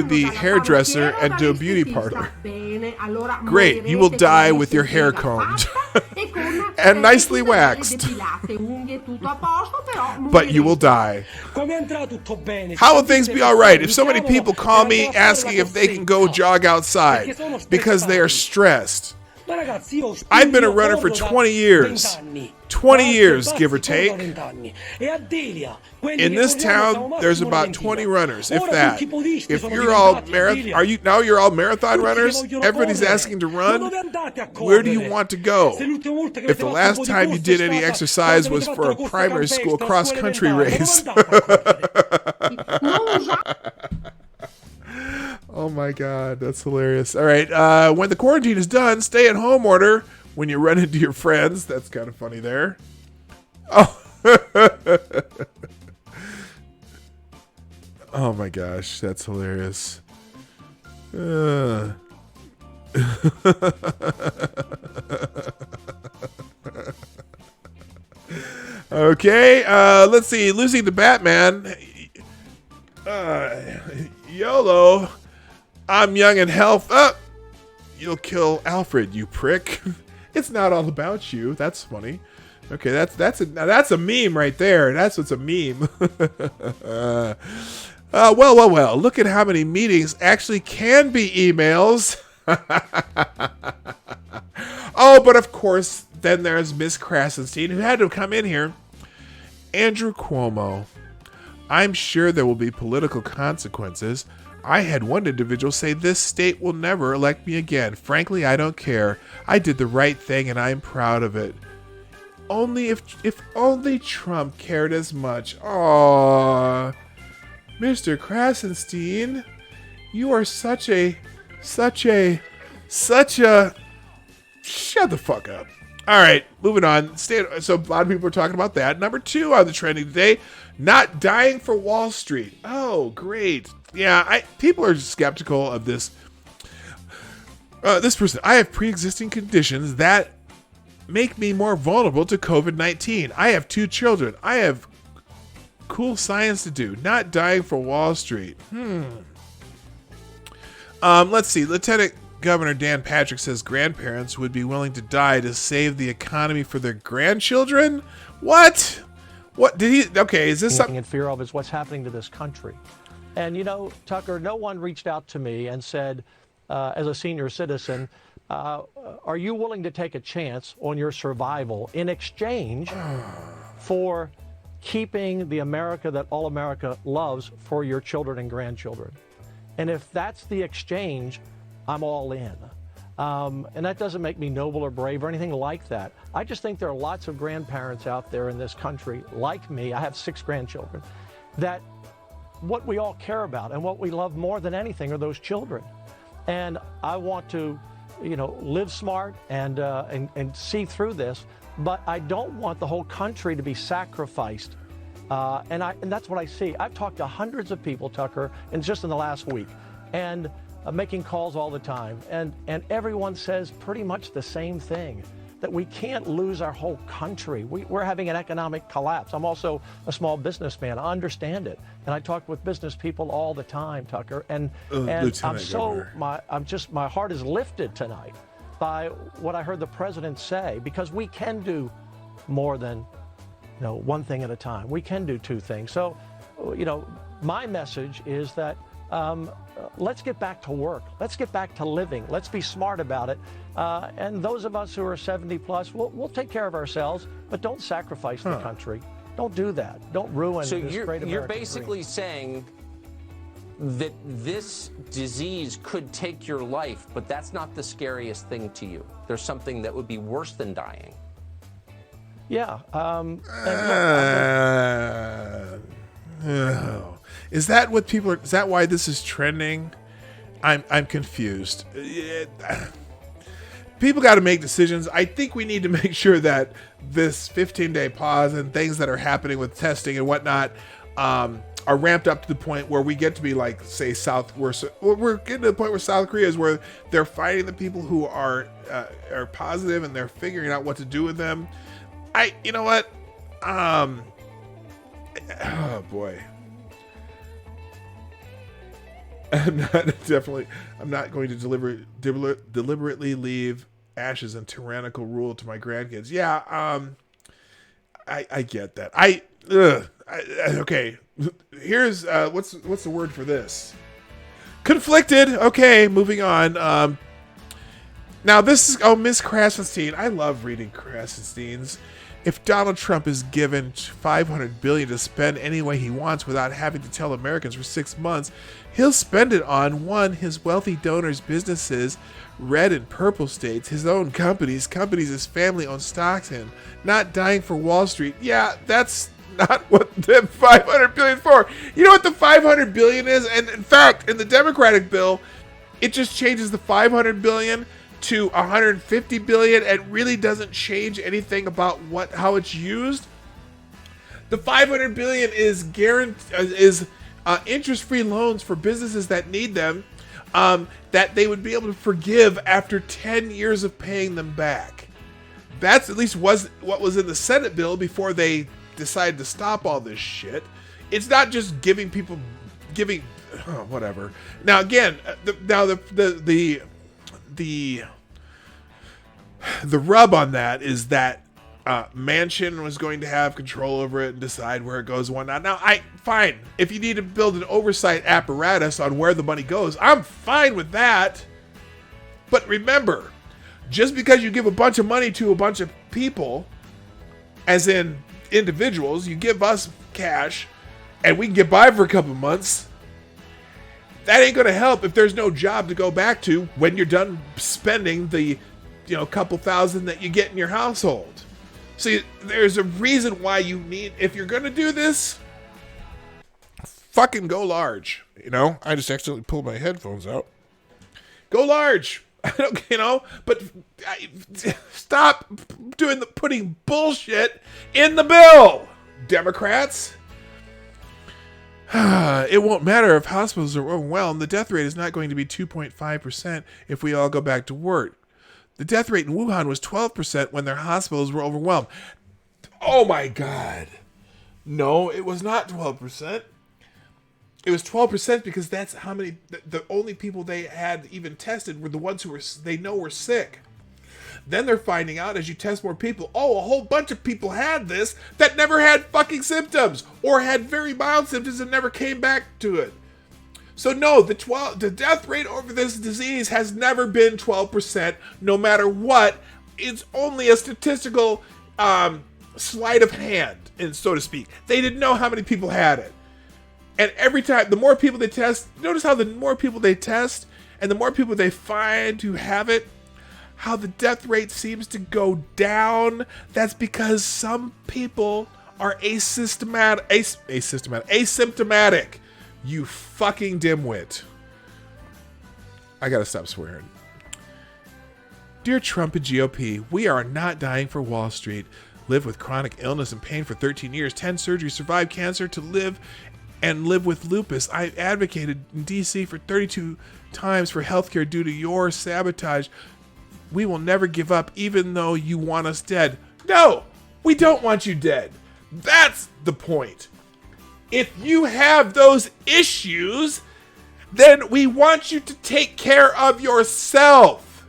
vanno the dalla hairdresser parrucchiera o and to a beauty dall'estetista. parlor. Bene, allora Great, you will morirete die con with your hair l'estetista combed fatta e con and nicely le waxed. depilate, unghie tutto a posto, però But you will die. How will things be all right if so many people call me asking if they can go jog outside because they are stressed? I've been a runner for 20 years. 20 years, give or take. In this town, there's about 20 runners, if that. If you're all you're all marathon runners, everybody's asking to run. Where do you want to go? If the last time you did any exercise was for a primary school cross-country race. Oh my God, that's hilarious. All right, when the quarantine is done, stay at home order when you run into your friends. That's kind of funny there. Oh. Oh my gosh, that's hilarious. Okay, let's see. Losing to Batman. YOLO. I'm young and health. You'll kill Alfred, you prick. It's not all about you. That's funny. Okay, that's a meme right there. That's what's a meme. Well. Look at how many meetings actually can be emails. Oh, but of course, then there's Miss Krasenstein, who had to come in here. Andrew Cuomo. I'm sure there will be political consequences. I had one individual say this state will never elect me again. Frankly, I don't care. I did the right thing and I'm proud of it. Only if only Trump cared as much. Aww. Mr. Krasenstein, you are such a shut the fuck up. All right, moving on. So a lot of people are talking about that. Number 2 on the trending today, not dying for Wall Street. Oh, great. Yeah, people are skeptical of this. This person, I have pre-existing conditions that make me more vulnerable to COVID-19. I have 2 children. I have cool science to do. Not dying for Wall Street. Let's see. Lieutenant Governor Dan Patrick says grandparents would be willing to die to save the economy for their grandchildren. What? What did he? Okay, is this something in fear of is what's happening to this country. And you know, Tucker, no one reached out to me and said, as a senior citizen, are you willing to take a chance on your survival in exchange for keeping the America that all America loves for your children and grandchildren? And if that's the exchange, I'm all in. And that doesn't make me noble or brave or anything like that. I just think there are lots of grandparents out there in this country, like me, I have 6 grandchildren, that what we all care about and what we love more than anything are those children. And I want to, live smart and see through this, but I don't want the whole country to be sacrificed. And that's what I see. I've talked to hundreds of people, Tucker, and just in the last week, and making calls all the time, and everyone says pretty much the same thing, that we can't lose our whole country. We're having an economic collapse. I'm also a small businessman. I understand it, and I talk with business people all the time, Tucker, and my heart is lifted tonight by what I heard the president say, because we can do more than one thing at a time. We can do two things. So, my message is that let's get back to work. Let's get back to living. Let's be smart about it. And those of us who are 70 plus, we'll take care of ourselves, but don't sacrifice the country. Don't do that. Don't ruin this great American you're basically dream. saying that this disease could take your life, but that's not the scariest thing to you. There's something that would be worse than dying. Yeah. Is that what people are? Is that why this is trending? I'm confused. People got to make decisions. I think we need to make sure that this 15-day pause and things that are happening with testing and whatnot are ramped up to the point where we get to be like, say, we're getting to the point where South Korea is, where they're fighting the people who are positive and they're figuring out what to do with them. You know what? Oh boy. I'm not going to deliberately leave ashes and tyrannical rule to my grandkids. Yeah, I get that. Okay. Here's what's the word for this? Conflicted. Okay, moving on. Now this is Miss Krasenstein. I love reading Krasensteins. If Donald Trump is given $500 billion to spend any way he wants without having to tell Americans for 6 months, he'll spend it on, one, his wealthy donors' businesses, red and purple states, his own companies his family owns stocks in, not dying for Wall Street. Yeah, that's not what the $500 billion is for. You know what the $500 billion is? And in fact, in the Democratic bill, it just changes the $500 billion to $150 billion and really doesn't change anything about how it's used. The $500 billion is interest-free loans for businesses that need them, that they would be able to forgive after 10 years of paying them back. That's at least what was in the Senate bill before they decided to stop all this shit. It's not just giving whatever. Now again, the rub on that is that Manchin was going to have control over it and decide where it goes and whatnot. Now, fine. If you need to build an oversight apparatus on where the money goes, I'm fine with that. But remember, just because you give a bunch of money to a bunch of people, as in individuals, you give us cash and we can get by for a couple of months, that ain't going to help if there's no job to go back to when you're done spending the couple thousand that you get in your household. See, there's a reason why if you're going to do this, fucking go large. I just accidentally pulled my headphones out. Go large. But stop putting bullshit in the bill, Democrats. It won't matter if hospitals are overwhelmed. The death rate is not going to be 2.5% if we all go back to work. The death rate in Wuhan was 12% when their hospitals were overwhelmed. Oh my God. No, it was not 12%. It was 12% because that's how many, the only people they had even tested were the ones who they know were sick. Then they're finding out as you test more people, a whole bunch of people had this that never had fucking symptoms or had very mild symptoms and never came back to it. So no, the death rate over this disease has never been 12%, no matter what. It's only a statistical sleight of hand, and so to speak. They didn't know how many people had it. And every time, the more people they test, notice how the more people they test and the more people they find who have it, how the death rate seems to go down. That's because some people are asymptomatic. You fucking dimwit. I gotta stop swearing. Dear Trump and GOP, we are not dying for Wall Street. Lived with chronic illness and pain for 13 years, 10 surgeries, survived cancer to live with lupus. I advocated in DC for 32 times for healthcare due to your sabotage. We will never give up even though you want us dead. No, we don't want you dead. That's the point. If you have those issues, then we want you to take care of yourself.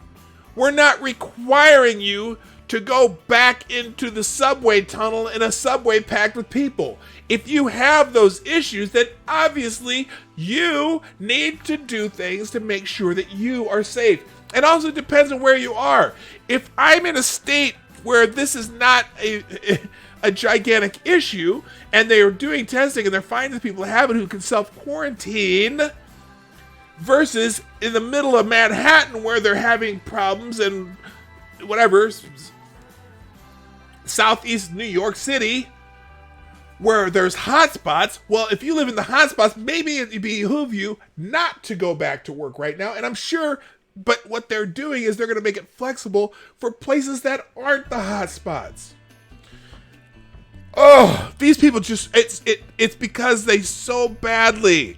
We're not requiring you to go back into the subway tunnel in a subway packed with people. If you have those issues, then obviously you need to do things to make sure that you are safe. And also it depends on where you are. If I'm in a state where this is not a gigantic issue, and they are doing testing and they're finding the people who have it who can self-quarantine, versus in the middle of Manhattan where they're having problems and whatever, southeast New York City, where there's hotspots. Well, if you live in the hotspots, maybe it behoove you not to go back to work right now. And I'm sure, but what they're doing is they're going to make it flexible for places that aren't the hotspots. Oh, these people just, it's because they so badly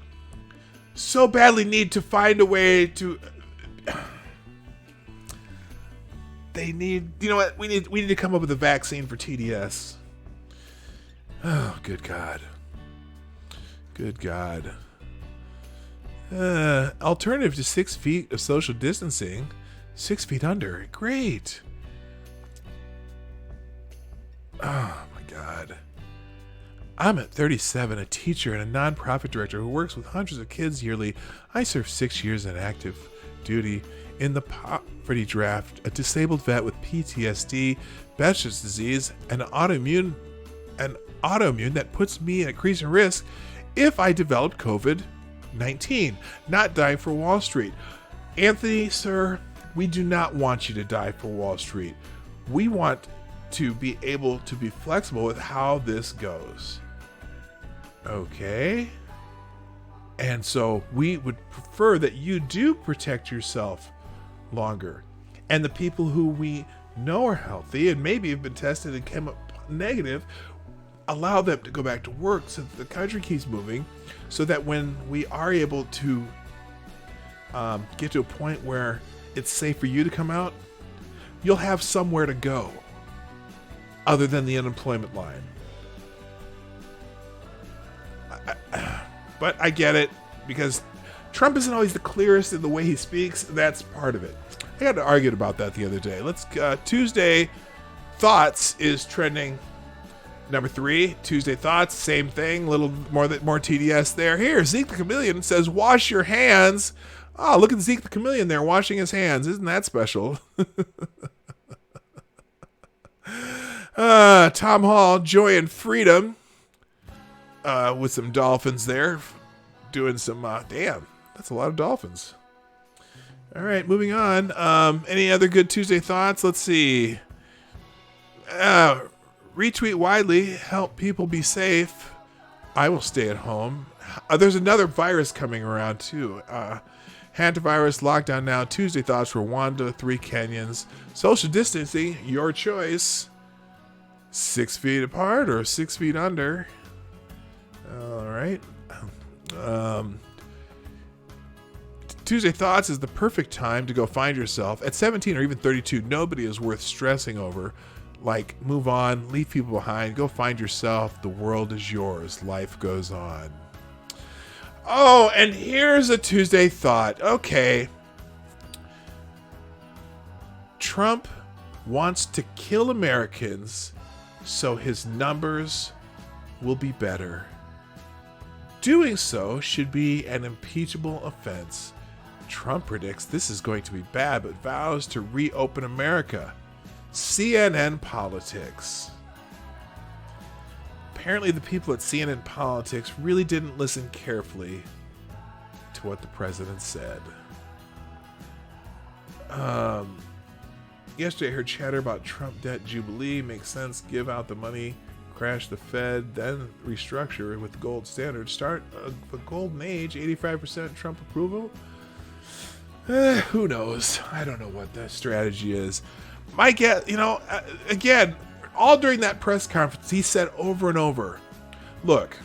need to find a way to, they need, you know what, we need to come up with a vaccine for TDS. Oh, good God. Good God. Alternative to 6 feet of social distancing, 6 feet under. Great. Oh, my God. I'm at 37, a teacher and a nonprofit director who works with hundreds of kids yearly. I served 6 years in active duty in the poverty draft, a disabled vet with PTSD, Behçet's disease, and autoimmune that puts me at increasing risk if I developed COVID-19, not dying for Wall Street. Anthony, sir, we do not want you to die for Wall Street. We want to be able to be flexible with how this goes. Okay. And so we would prefer that you do protect yourself longer. And the people who we know are healthy and maybe have been tested and came up negative, allow them to go back to work so that the country keeps moving, so that when we are able to get to a point where it's safe for you to come out, you'll have somewhere to go other than the unemployment line. But I get it, because Trump isn't always the clearest in the way he speaks. That's part of it. I had to argue about that the other day. Tuesday Thoughts is trending number 3. Tuesday Thoughts, same thing, little more TDS there. Here, Zeke the Chameleon says, wash your hands. Oh, look at Zeke the Chameleon there washing his hands. Isn't that special? Tom Hall, Joy and Freedom, with some dolphins there, doing some, damn, that's a lot of dolphins. All right, moving on. Any other good Tuesday thoughts? Let's see. Retweet widely, help people be safe. I will stay at home. There's another virus coming around too. Hantavirus, lockdown now. Tuesday thoughts, Rwanda, 3 Kenyans. Social distancing, your choice. 6 feet apart or 6 feet under. All right. Tuesday Thoughts is the perfect time to go find yourself. At 17 or even 32, nobody is worth stressing over. Like, move on, leave people behind, go find yourself. The world is yours. Life goes on. Oh, and here's a Tuesday Thought. Okay. Trump wants to kill Americans so his numbers will be better. Doing so should be an impeachable offense. Trump predicts this is going to be bad, but vows to reopen America. CNN Politics. Apparently the people at CNN Politics really didn't listen carefully to what the president said. Yesterday I heard chatter about Trump debt jubilee. Makes sense. Give out the money, crash the Fed, then restructure with the gold standard. Start a golden age, 85% Trump approval. Who knows? I don't know what the strategy is. My guess, again, all during that press conference, he said over and over, look,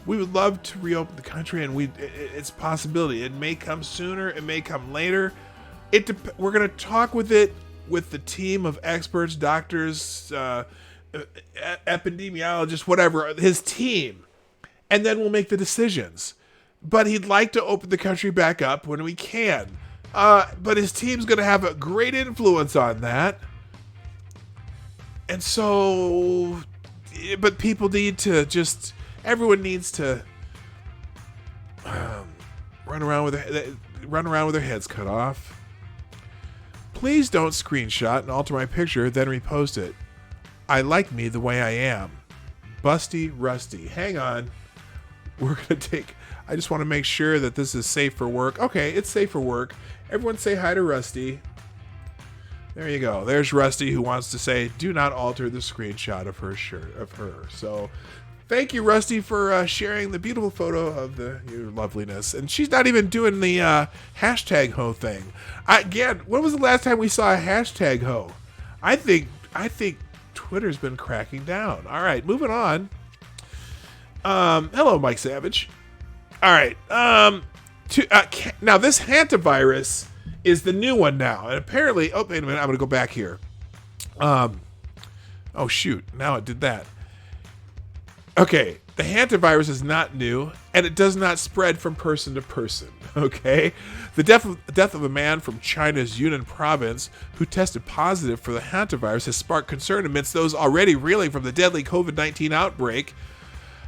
we would love to reopen the country, and it's a possibility. It may come sooner. It may come later. We're going to talk with the team of experts, doctors, epidemiologists, whatever, his team, and then we'll make the decisions. But he'd like to open the country back up when we can. But his team's going to have a great influence on that. And so, but people need to everyone needs to run around with their heads cut off. Please don't screenshot and alter my picture, then repost it. I like me the way I am. Busty Rusty. Hang on. We're going to I just want to make sure that this is safe for work. Okay, it's safe for work. Everyone say hi to Rusty. There you go. There's Rusty, who wants to say, do not alter the screenshot of her shirt, of her. So thank you, Rusty, for sharing the beautiful photo of your loveliness. And she's not even doing the hashtag ho thing. Again, when was the last time we saw a hashtag ho? I think Twitter's been cracking down. All right, moving on. Hello, Mike Savage. All right. Now, this hantavirus is the new one now. And apparently, oh, wait a minute. I'm going to go back here. Oh, shoot. Now it did that. Okay. The hantavirus is not new, and it does not spread from person to person. Okay? The death of a man from China's Yunnan province who tested positive for the hantavirus has sparked concern amidst those already reeling from the deadly COVID-19 outbreak.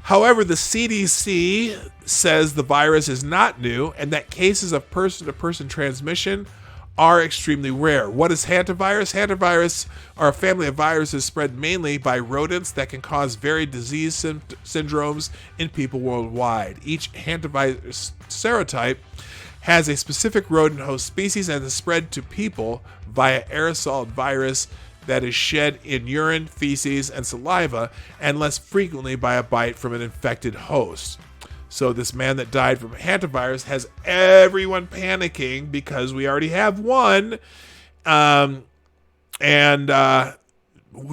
However, the CDC says the virus is not new and that cases of person-to-person transmission are extremely rare. What is hantavirus? Hantavirus are a family of viruses spread mainly by rodents that can cause varied disease syndromes in people worldwide. Each hantavirus serotype has a specific rodent host species and is spread to people via aerosol virus that is shed in urine, feces, and saliva, and less frequently by a bite from an infected host. So this man that died from hantavirus has everyone panicking because we already have one, and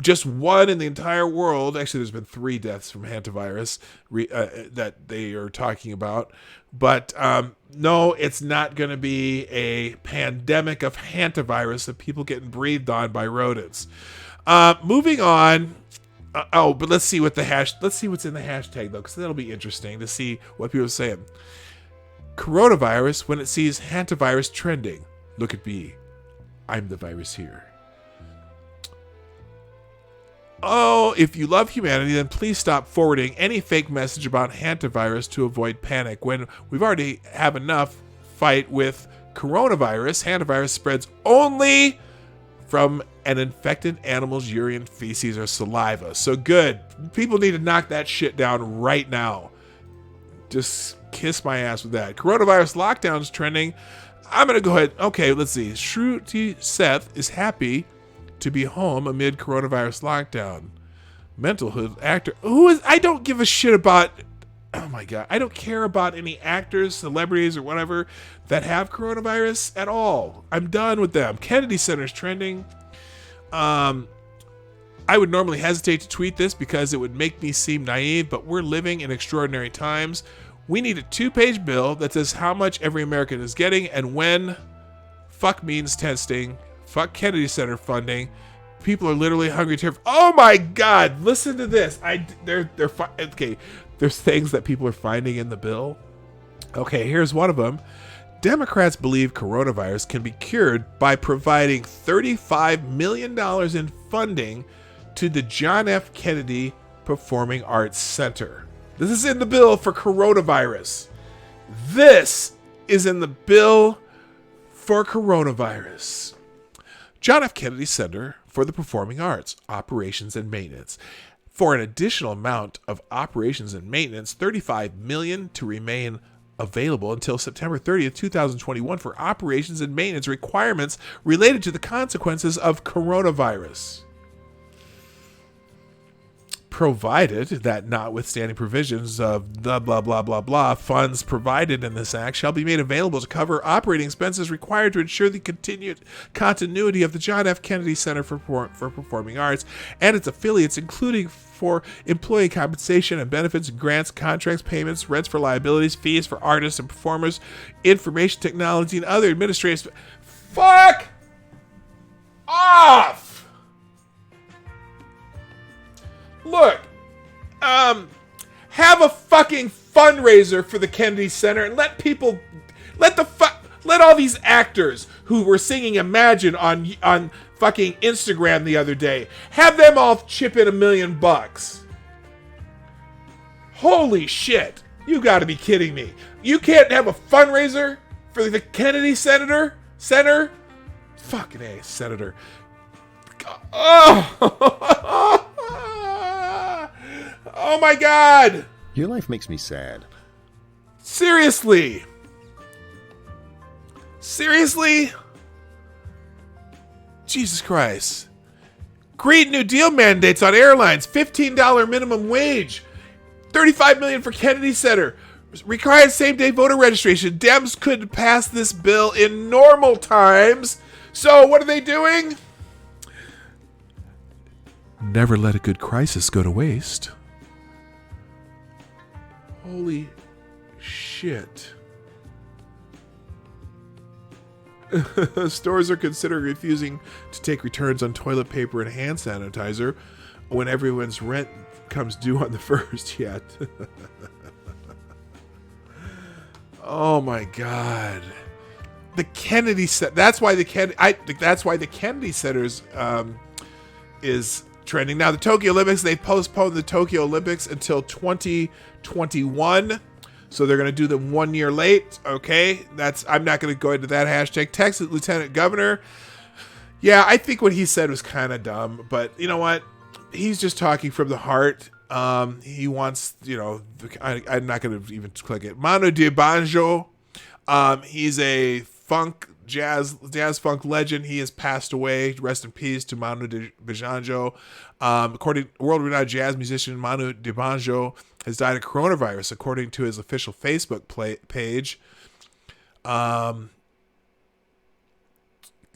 just one in the entire world. Actually, there's been 3 deaths from hantavirus that they are talking about. But no, it's not going to be a pandemic of hantavirus of people getting breathed on by rodents. Moving on. But let's see what's in the hashtag though, because that'll be interesting to see what people are saying. Coronavirus when it sees hantavirus trending. Look at me. I'm the virus here. Oh, if you love humanity, then please stop forwarding any fake message about hantavirus to avoid panic. When we've already have enough fight with coronavirus, hantavirus spreads only from an infected animal's urine, feces, or saliva. So good. People need to knock that shit down right now. Just kiss my ass with that. Coronavirus lockdowns trending. I'm going to go ahead. Okay, let's see. Shruti Seth is happy to be home amid coronavirus lockdown. Mental hood actor. I don't give a shit about. Oh my God. I don't care about any actors, celebrities, or whatever that have coronavirus at all. I'm done with them. Kennedy Center's trending. I would normally hesitate to tweet this because it would make me seem naive, but we're living in extraordinary times. We need a 2-page bill that says how much every American is getting and when. Fuck means testing. Fuck Kennedy Center funding. People are literally hungry to. Oh my God! Listen to this. Okay. There's things that people are finding in the bill. Okay, here's one of them. Democrats believe coronavirus can be cured by providing $35 million in funding to the John F. Kennedy Performing Arts Center. This is in the bill for coronavirus. This is in the bill for coronavirus. John F. Kennedy Center for the Performing Arts, Operations and Maintenance. For an additional amount of operations and maintenance, $35 million to remain available until September 30th, 2021 for operations and maintenance requirements related to the consequences of coronavirus. Provided that notwithstanding provisions of the blah, blah, blah, blah, funds provided in this act shall be made available to cover operating expenses required to ensure the continued continuity of the John F. Kennedy Center for Performing Arts and its affiliates, including for employee compensation and benefits, grants, contracts, payments, rents for liabilities, fees for artists and performers, information technology, and other administrative. Fuck off! Look, have a fucking fundraiser for the Kennedy Center and let Let all these actors who were singing Imagine on fucking Instagram the other day, have them all chip in $1 million. Holy shit. You gotta be kidding me. You can't have a fundraiser for the Kennedy Center? Fucking A, Senator. Oh! Oh my God! Your life makes me sad. Seriously? Jesus Christ. Green New Deal mandates on airlines, $15 minimum wage, $35 million for Kennedy Center, required same-day voter registration. Dems could pass this bill in normal times. So what are they doing? Never let a good crisis go to waste. Holy shit. Stores are considering refusing to take returns on toilet paper and hand sanitizer when everyone's rent comes due on the 1st yet. Oh my God. The Kennedy Center. That's why the Kennedy Center's is trending. Now the Tokyo Olympics, they postponed the Tokyo Olympics until 2021. So they're going to do them 1 year late. Okay. I'm not going to go into that hashtag. Texas Lieutenant Governor. Yeah, I think what he said was kind of dumb, but you know what? He's just talking from the heart. He wants, I'm not going to even click it. Manu Dibanjo. He's a jazz funk legend. He has passed away. Rest in peace to Manu Dibanjo. According world-renowned jazz musician Manu Dibanjo has died of coronavirus, according to his official Facebook page.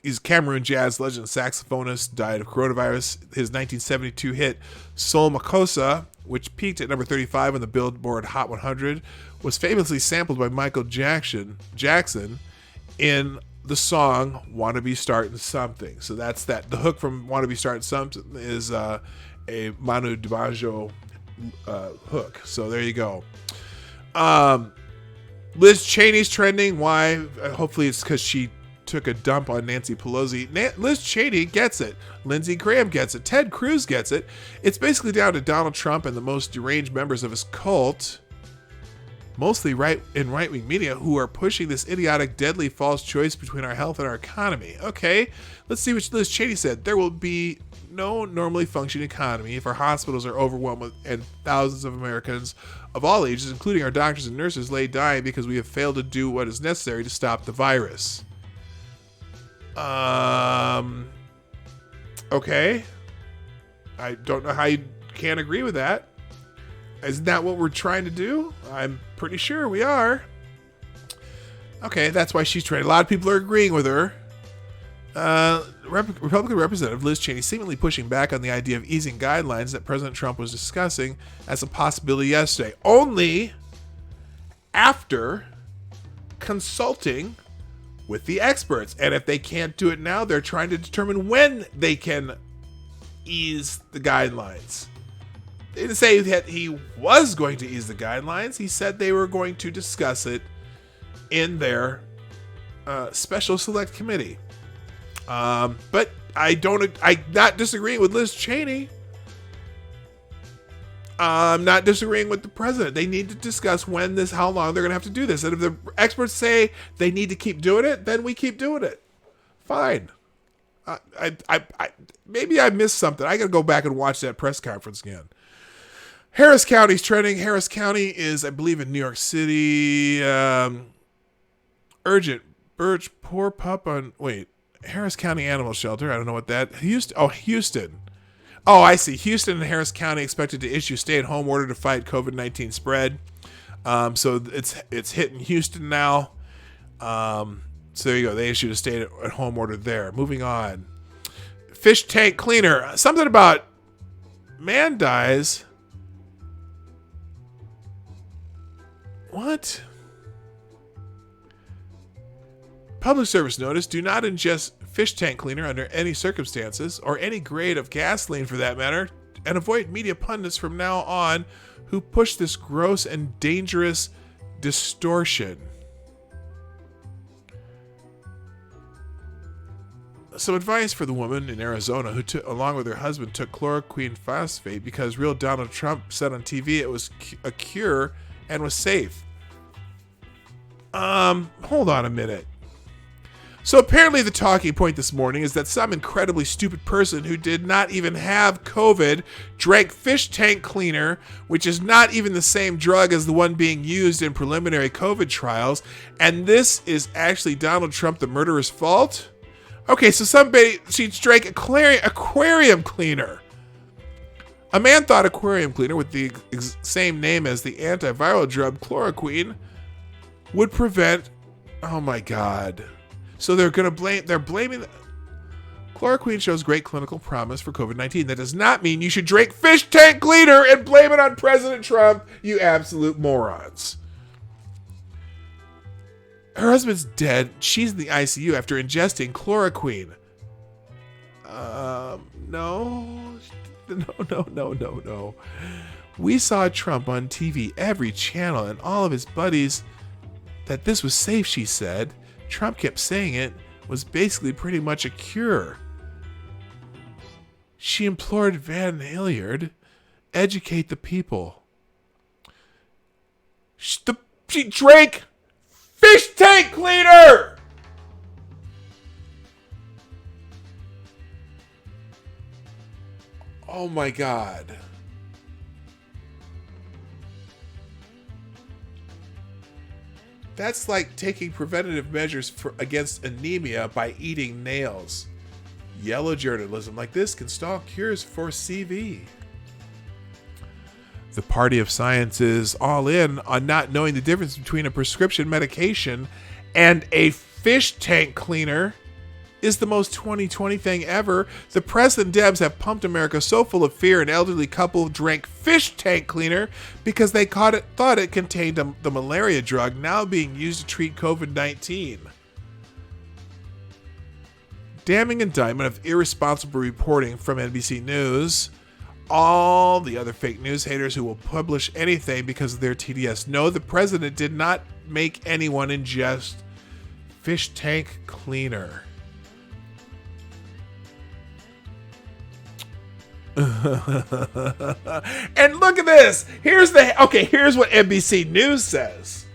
He's a Cameroon jazz legend, saxophonist, died of coronavirus. His 1972 hit Soul Makossa, which peaked at number 35 on the Billboard Hot 100, was famously sampled by Michael Jackson in the song "Wanna Be Startin' Something." So that's that. The hook from "Wanna Be Startin' Something" is a Manu Dibanjo hook. So there you go. Liz Cheney's trending. Why? Hopefully it's because she took a dump on Nancy Pelosi. Liz Cheney gets it. Lindsey Graham gets it. Ted Cruz gets it. It's basically down to Donald Trump and the most deranged members of his cult, mostly right-wing media, who are pushing this idiotic, deadly, false choice between our health and our economy. Okay, let's see what Liz Cheney said. There will be no normally functioning economy if our hospitals are overwhelmed with, and thousands of Americans of all ages, including our doctors and nurses, lay dying because we have failed to do what is necessary to stop the virus. Okay. I don't know how you can't agree with that. Isn't that what we're trying to do? I'm pretty sure we are. Okay, that's why she's trending. A lot of people are agreeing with her. Republican Representative Liz Cheney seemingly pushing back on the idea of easing guidelines that President Trump was discussing as a possibility yesterday, only after consulting with the experts. And if they can't do it now, they're trying to determine when they can ease the guidelines. They didn't say that he was going to ease the guidelines. He said they were going to discuss it in their special select committee. But I'm not disagreeing with Liz Cheney. I'm not disagreeing with the president. They need to discuss how long they're going to have to do this. And if the experts say they need to keep doing it, then we keep doing it. Fine. Maybe I missed something. I got to go back and watch that press conference again. Harris County's trending. Harris County is, I believe, in New York City. Urgent. Poor pup on... Wait. Harris County Animal Shelter. I don't know what that... Houston. Oh, I see. Houston and Harris County expected to issue stay-at-home order to fight COVID-19 spread. So it's hitting Houston now. So there you go. They issued a stay-at-home order there. Moving on. Fish tank cleaner. Something about man dies. What? Public service notice. Do not ingest fish tank cleaner under any circumstances, or any grade of gasoline for that matter, and avoid media pundits from now on who push this gross and dangerous distortion. Some advice for the woman in Arizona who, along with her husband, took chloroquine phosphate because real Donald Trump said on TV it was a cure and was safe. Hold on a minute. So apparently the talking point this morning is that some incredibly stupid person who did not even have COVID drank fish tank cleaner, which is not even the same drug as the one being used in preliminary COVID trials, and this is actually Donald Trump, the murderer's fault? Okay, so she drank aquarium cleaner. A man thought aquarium cleaner, with the same name as the antiviral drug chloroquine, would prevent. Oh my God! So they're blaming. Chloroquine shows great clinical promise for COVID-19. That does not mean you should drink fish tank cleaner and blame it on President Trump. You absolute morons. Her husband's dead. She's in the ICU after ingesting chloroquine. No. We saw Trump on TV, every channel, and all of his buddies that this was safe, she said. Trump kept saying it was basically pretty much a cure. She implored Van Hilliard, educate the people. She drank fish tank cleaner! Oh my God. That's like taking preventative measures against anemia by eating nails. Yellow journalism like this can stall cures for CV. The party of science is all in on not knowing the difference between a prescription medication and a fish tank cleaner is the most 2020 thing ever. The press and Debs have pumped America so full of fear an elderly couple drank fish tank cleaner because they thought it contained the malaria drug now being used to treat COVID-19. Damning indictment of irresponsible reporting from NBC News. All the other fake news haters who will publish anything because of their TDS know the president did not make anyone ingest fish tank cleaner. And look at this. Here's what NBC News says.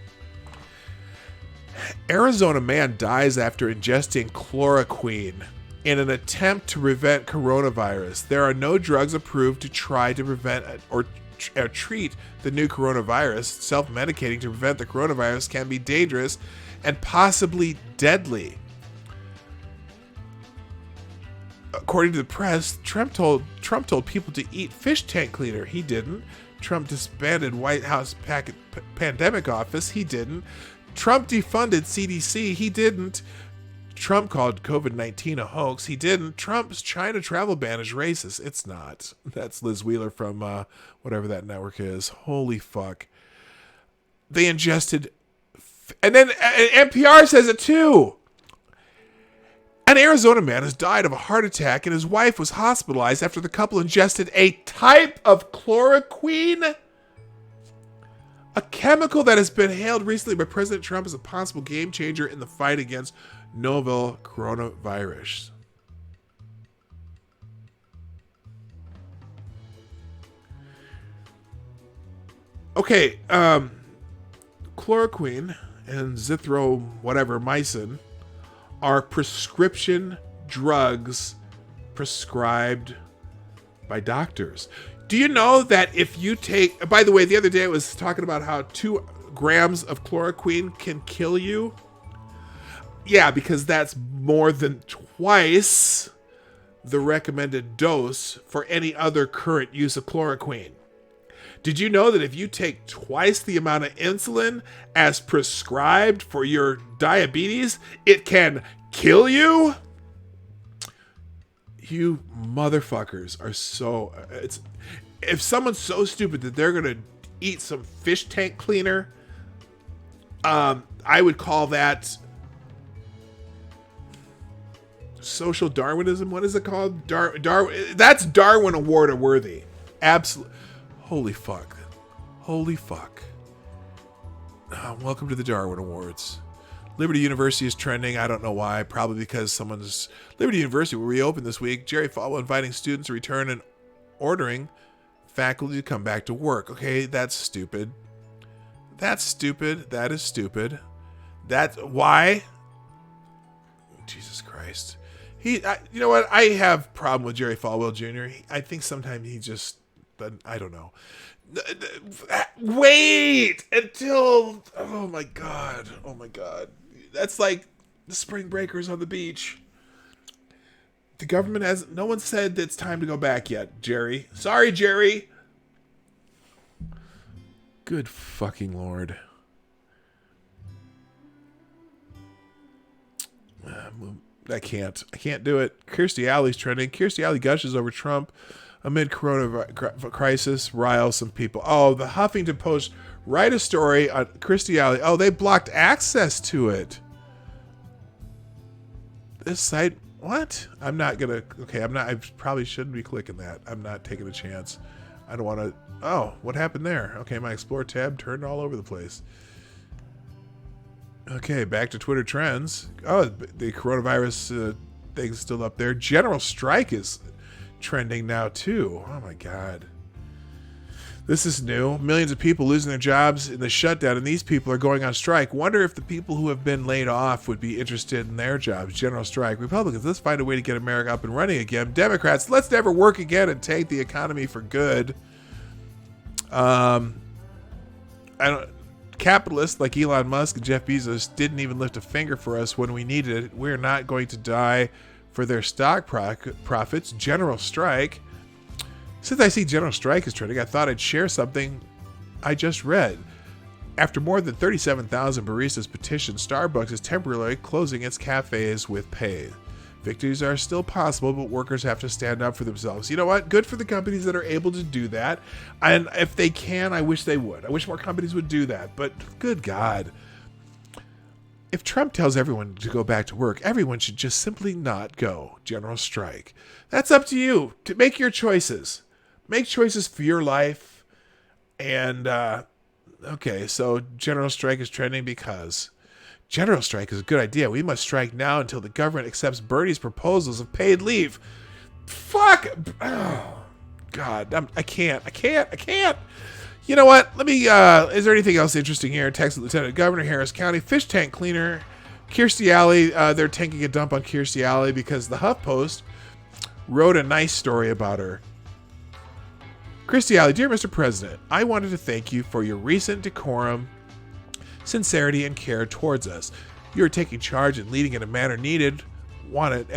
Arizona man dies after ingesting chloroquine in an attempt to prevent coronavirus. There are no drugs approved to try to prevent or treat the new coronavirus. Self-medicating to prevent the coronavirus can be dangerous and possibly deadly. According to the press, Trump told people to eat fish tank cleaner. He didn't. Trump disbanded White House pandemic office. He didn't. Trump defunded CDC. He didn't. Trump called COVID-19 a hoax. He didn't. Trump's China travel ban is racist. It's not. That's Liz Wheeler from whatever that network is. Holy fuck. They ingested... And then NPR says it too. An Arizona man has died of a heart attack and his wife was hospitalized after the couple ingested a type of chloroquine, a chemical that has been hailed recently by President Trump as a possible game changer in the fight against novel coronavirus. Okay, chloroquine and zithromycin are prescription drugs prescribed by doctors. Do you know that if you take, by the way, the other day I was talking about how 2 grams of chloroquine can kill you? Yeah, because that's more than twice the recommended dose for any other current use of chloroquine. Did you know that if you take twice the amount of insulin as prescribed for your diabetes, it can kill you? You motherfuckers are so... if someone's so stupid that they're going to eat some fish tank cleaner, I would call that social Darwinism. What is it called? That's Darwin Award worthy. Absolutely. Holy fuck. Holy fuck. Welcome to the Darwin Awards. Liberty University is trending. I don't know why. Probably because Liberty University will reopen this week. Jerry Falwell inviting students to return and ordering faculty to come back to work. Okay, that's stupid. That's stupid. That is stupid. That's why. Jesus Christ. You know what? I have a problem with Jerry Falwell Jr. I think sometimes he just, I don't know. Wait until, oh my God. That's like the spring breakers on the beach. The government no one said that it's time to go back yet, Jerry. Sorry, Jerry. Good fucking Lord. I can't do it. Kirstie Alley's trending. Kirstie Alley gushes over Trump amid coronavirus crisis, riles some people. Oh, the Huffington Post write a story on Kirstie Alley. Oh, they blocked access to it. This site, what? I probably shouldn't be clicking that. I'm not taking a chance. I don't want to. Oh, what happened there? Okay, my Explore tab turned all over the place. Okay, back to Twitter trends. Oh, the coronavirus thing's still up there. General strike is trending now too. Oh my God. This is new. Millions of people losing their jobs in the shutdown, and these people are going on strike. Wonder if the people who have been laid off would be interested in their jobs. General strike. Republicans, let's find a way to get America up and running again. Democrats, let's never work again and take the economy for good. Capitalists like Elon Musk and Jeff Bezos didn't even lift a finger for us when we needed it. We're not going to die for their stock profits. General strike. Since I see General strike is trending, I thought I'd share something I just read. After more than 37,000 baristas petitioned, Starbucks is temporarily closing its cafes with pay. Victories are still possible, but workers have to stand up for themselves. You know what? Good for the companies that are able to do that. And if they can, I wish they would. I wish more companies would do that. But good God. If Trump tells everyone to go back to work, everyone should just simply not go. General strike. That's up to you to make your choices. Make choices for your life. And, okay, so General strike is trending because General strike is a good idea. We must strike now until the government accepts Bernie's proposals of paid leave. Fuck. Oh, God. I can't. You know what? Let me, is there anything else interesting here? Texas Lieutenant Governor, Harris County, fish tank cleaner, Kirstie Alley. They're taking a dump on Kirstie Alley because the HuffPost wrote a nice story about her. Kirstie Alley, dear Mr. President, I wanted to thank you for your recent decorum, sincerity, and care towards us. You are taking charge and leading in a manner needed, wanted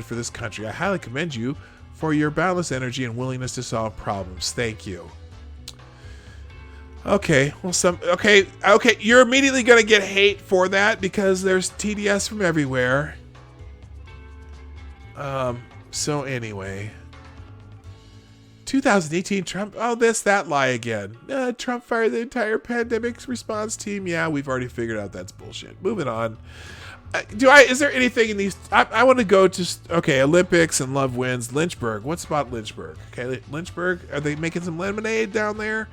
for this country. I highly commend you for your boundless energy and willingness to solve problems. Thank you. Okay, well, okay. You're immediately gonna get hate for that because there's TDS from everywhere. So anyway, 2018 Trump. Oh, that lie again. Trump fired the entire pandemic response team. Yeah, we've already figured out that's bullshit. Moving on. Is there anything in these? I want to go to, Olympics and love wins. Lynchburg. What's about Lynchburg? Okay, Lynchburg. Are they making some lemonade down there?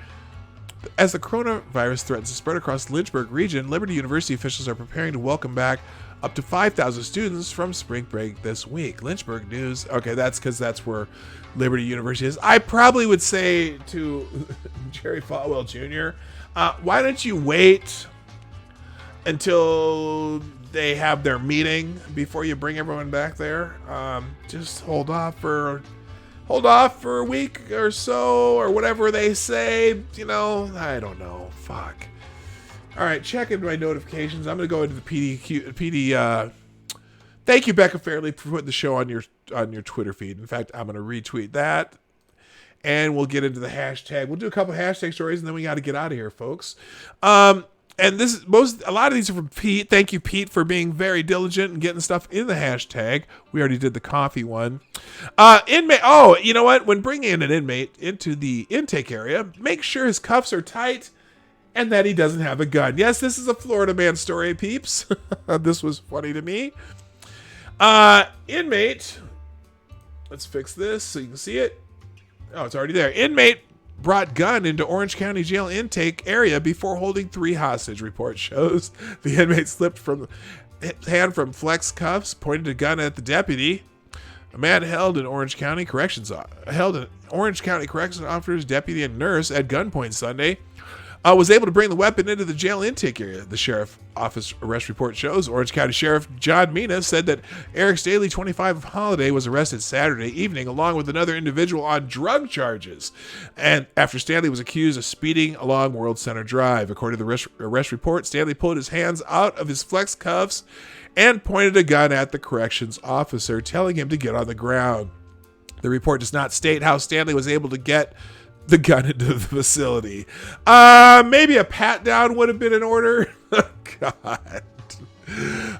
As the coronavirus threatens to spread across the Lynchburg region, Liberty University officials are preparing to welcome back up to 5,000 students from spring break this week. Lynchburg news. Okay, that's because that's where Liberty University is. I probably would say to Jerry Falwell Jr., why don't you wait until they have their meeting before you bring everyone back there? Just hold off for a week or so, or whatever they say. You know, I don't know. Fuck. All right, check into my notifications. I'm going to go into the PD. Thank you, Becca Fairley, for putting the show on your Twitter feed. In fact, I'm going to retweet that, and we'll get into the hashtag. We'll do a couple hashtag stories, and then we got to get out of here, folks. And a lot of these are from Pete. Thank you, Pete, for being very diligent and getting stuff in the hashtag. We already did the coffee one. Inmate. Oh, you know what? When bringing in an inmate into the intake area, make sure his cuffs are tight and that he doesn't have a gun. Yes, this is a Florida man story, peeps. This was funny to me. Inmate. Let's fix this so you can see it. Oh, it's already there. Inmate brought gun into Orange County Jail intake area before holding 3 hostage. Report shows the inmate slipped from hand from flex cuffs, pointed a gun at the deputy. A man held an Orange County Corrections officer's deputy and nurse at gunpoint Sunday was able to bring the weapon into the jail intake area. The sheriff office arrest report shows Orange County Sheriff John Mina said that Eric Staley, 25 of Holiday, was arrested Saturday evening along with another individual on drug charges, and after Stanley was accused of speeding along World Center Drive. According to the arrest report, Stanley pulled his hands out of his flex cuffs and pointed a gun at the corrections officer, telling him to get on the ground. The report does not state how Stanley was able to get the gun into the facility. Maybe a pat down would have been in order. God.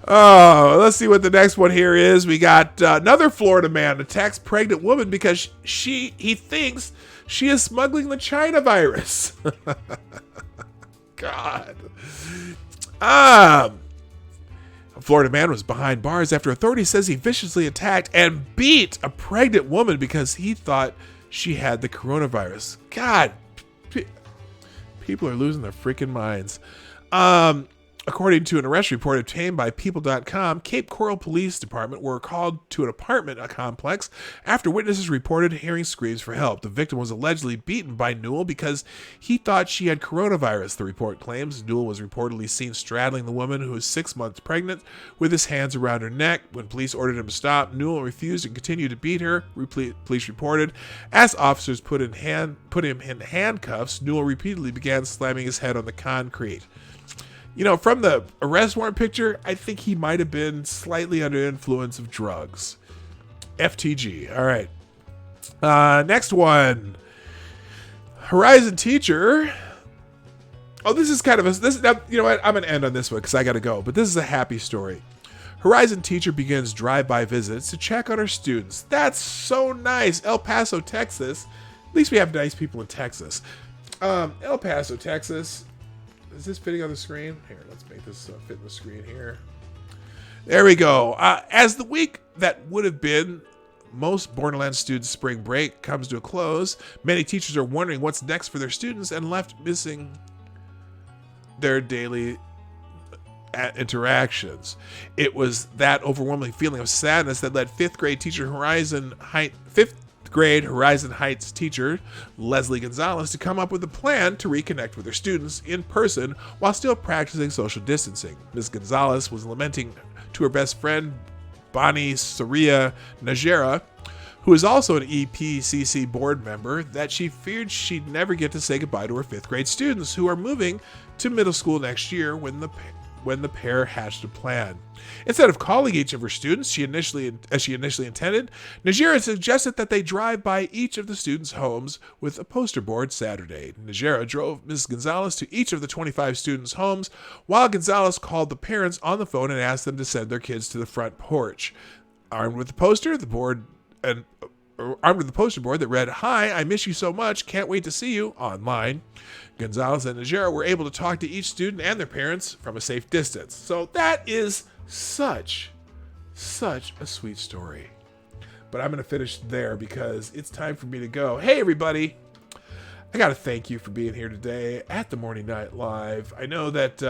Oh, let's see what the next one here is. We got another Florida man attacks pregnant woman because he thinks she is smuggling the China virus. God. A Florida man was behind bars after authorities says he viciously attacked and beat a pregnant woman because he thought she had the coronavirus. God, people are losing their freaking minds. According to an arrest report obtained by People.com, Cape Coral Police Department were called to an apartment complex after witnesses reported hearing screams for help. The victim was allegedly beaten by Newell because he thought she had coronavirus, the report claims. Newell was reportedly seen straddling the woman who was 6 months pregnant with his hands around her neck. When police ordered him to stop, Newell refused and continued to beat her, police reported. As officers put him in handcuffs, Newell repeatedly began slamming his head on the concrete. You know, from the arrest warrant picture, I think he might have been slightly under the influence of drugs. FTG. All right. Next one. Horizon teacher. Oh, this is kind of you know what? I'm going to end on this one because I got to go. But this is a happy story. Horizon teacher begins drive-by visits to check on her students. That's so nice. El Paso, Texas. At least we have nice people in Texas. El Paso, Texas. Is this fitting on the screen? Here, let's make this fit in the screen here. There we go. As the week that would have been most Borderlands students' spring break comes to a close, many teachers are wondering what's next for their students and left missing their daily interactions. It was that overwhelming feeling of sadness that led fifth grade Horizon Heights teacher Leslie Gonzalez to come up with a plan to reconnect with her students in person while still practicing social distancing. Ms. Gonzalez was lamenting to her best friend Bonnie Soria Najera, who is also an EPCC board member, that she feared she'd never get to say goodbye to her fifth grade students who are moving to middle school next year when the pair hatched a plan. Instead of calling each of her students, as she initially intended, Najera suggested that they drive by each of the students' homes with a poster board Saturday. Najera drove Ms. Gonzalez to each of the 25 students' homes, while Gonzalez called the parents on the phone and asked them to send their kids to the front porch. Armed with the poster board that read, "Hi, I miss you so much, can't wait to see you," online, Gonzalez and Najera were able to talk to each student and their parents from a safe distance. So that is such a sweet story. But I'm going to finish there because it's time for me to go. Hey, everybody. I got to thank you for being here today at the Morning Night Live. I know that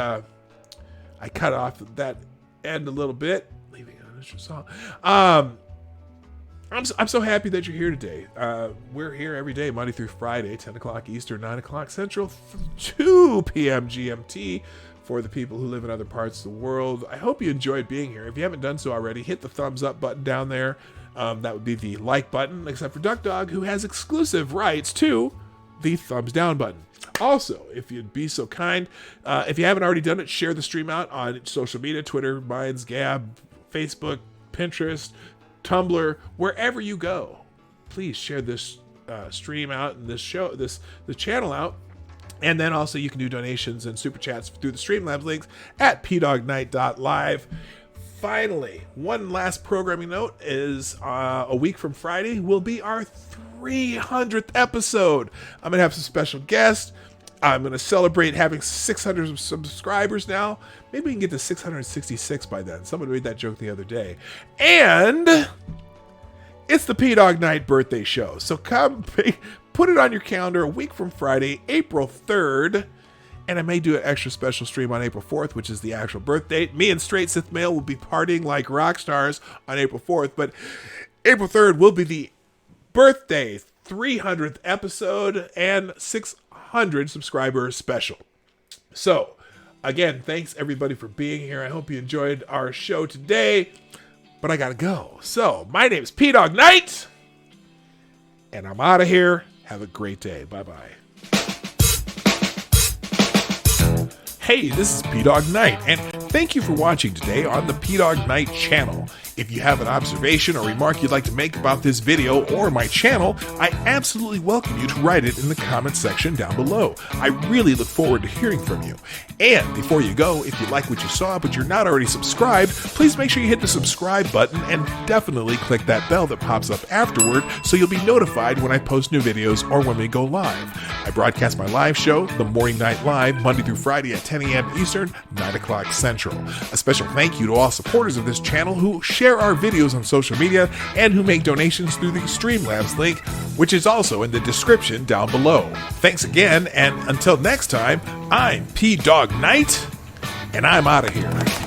I cut off that end a little bit, leaving an extra song. I'm so happy that you're here today. We're here every day, Monday through Friday, 10 o'clock Eastern, 9 o'clock Central, 2 p.m. GMT for the people who live in other parts of the world. I hope you enjoyed being here. If you haven't done so already, hit the thumbs up button down there. That would be the like button, except for Duck Dog, who has exclusive rights to the thumbs down button. Also, if you'd be so kind, if you haven't already done it, share the stream out on social media, Twitter, Minds, Gab, Facebook, Pinterest, Tumblr, wherever you go. Please share this stream out and the channel out. And then also you can do donations and super chats through the Streamlabs links at pdawgnight.live. Finally, one last programming note is a week from Friday will be our 300th episode. I'm going to have some special guests. I'm going to celebrate having 600 subscribers now. Maybe we can get to 666 by then. Someone made that joke the other day. And it's the PDawg Night birthday show. So come put it on your calendar a week from Friday, April 3rd. And I may do an extra special stream on April 4th, which is the actual birth date. Me and Straight Sith Male will be partying like rock stars on April 4th. But April 3rd will be the birthday 300th episode and 600 subscriber special. So, again, thanks everybody for being here. I hope you enjoyed our show today. But I gotta go. So, my name is PDawg Knight. And I'm out of here. Have a great day. Bye-bye. Hey, this is PDawg Knight, and thank you for watching today on the PDawg Knight channel. If you have an observation or remark you'd like to make about this video or my channel, I absolutely welcome you to write it in the comment section down below. I really look forward to hearing from you. And before you go, if you like what you saw but you're not already subscribed, please make sure you hit the subscribe button and definitely click that bell that pops up afterward so you'll be notified when I post new videos or when we go live. I broadcast my live show, The Morning Night Live, Monday through Friday at 10 a.m. Eastern, 9 o'clock Central. A special thank you to all supporters of this channel who share our videos on social media and who make donations through the Streamlabs link, which is also in the description down below. Thanks again, and until next time, I'm PDawg Knight, and I'm out of here.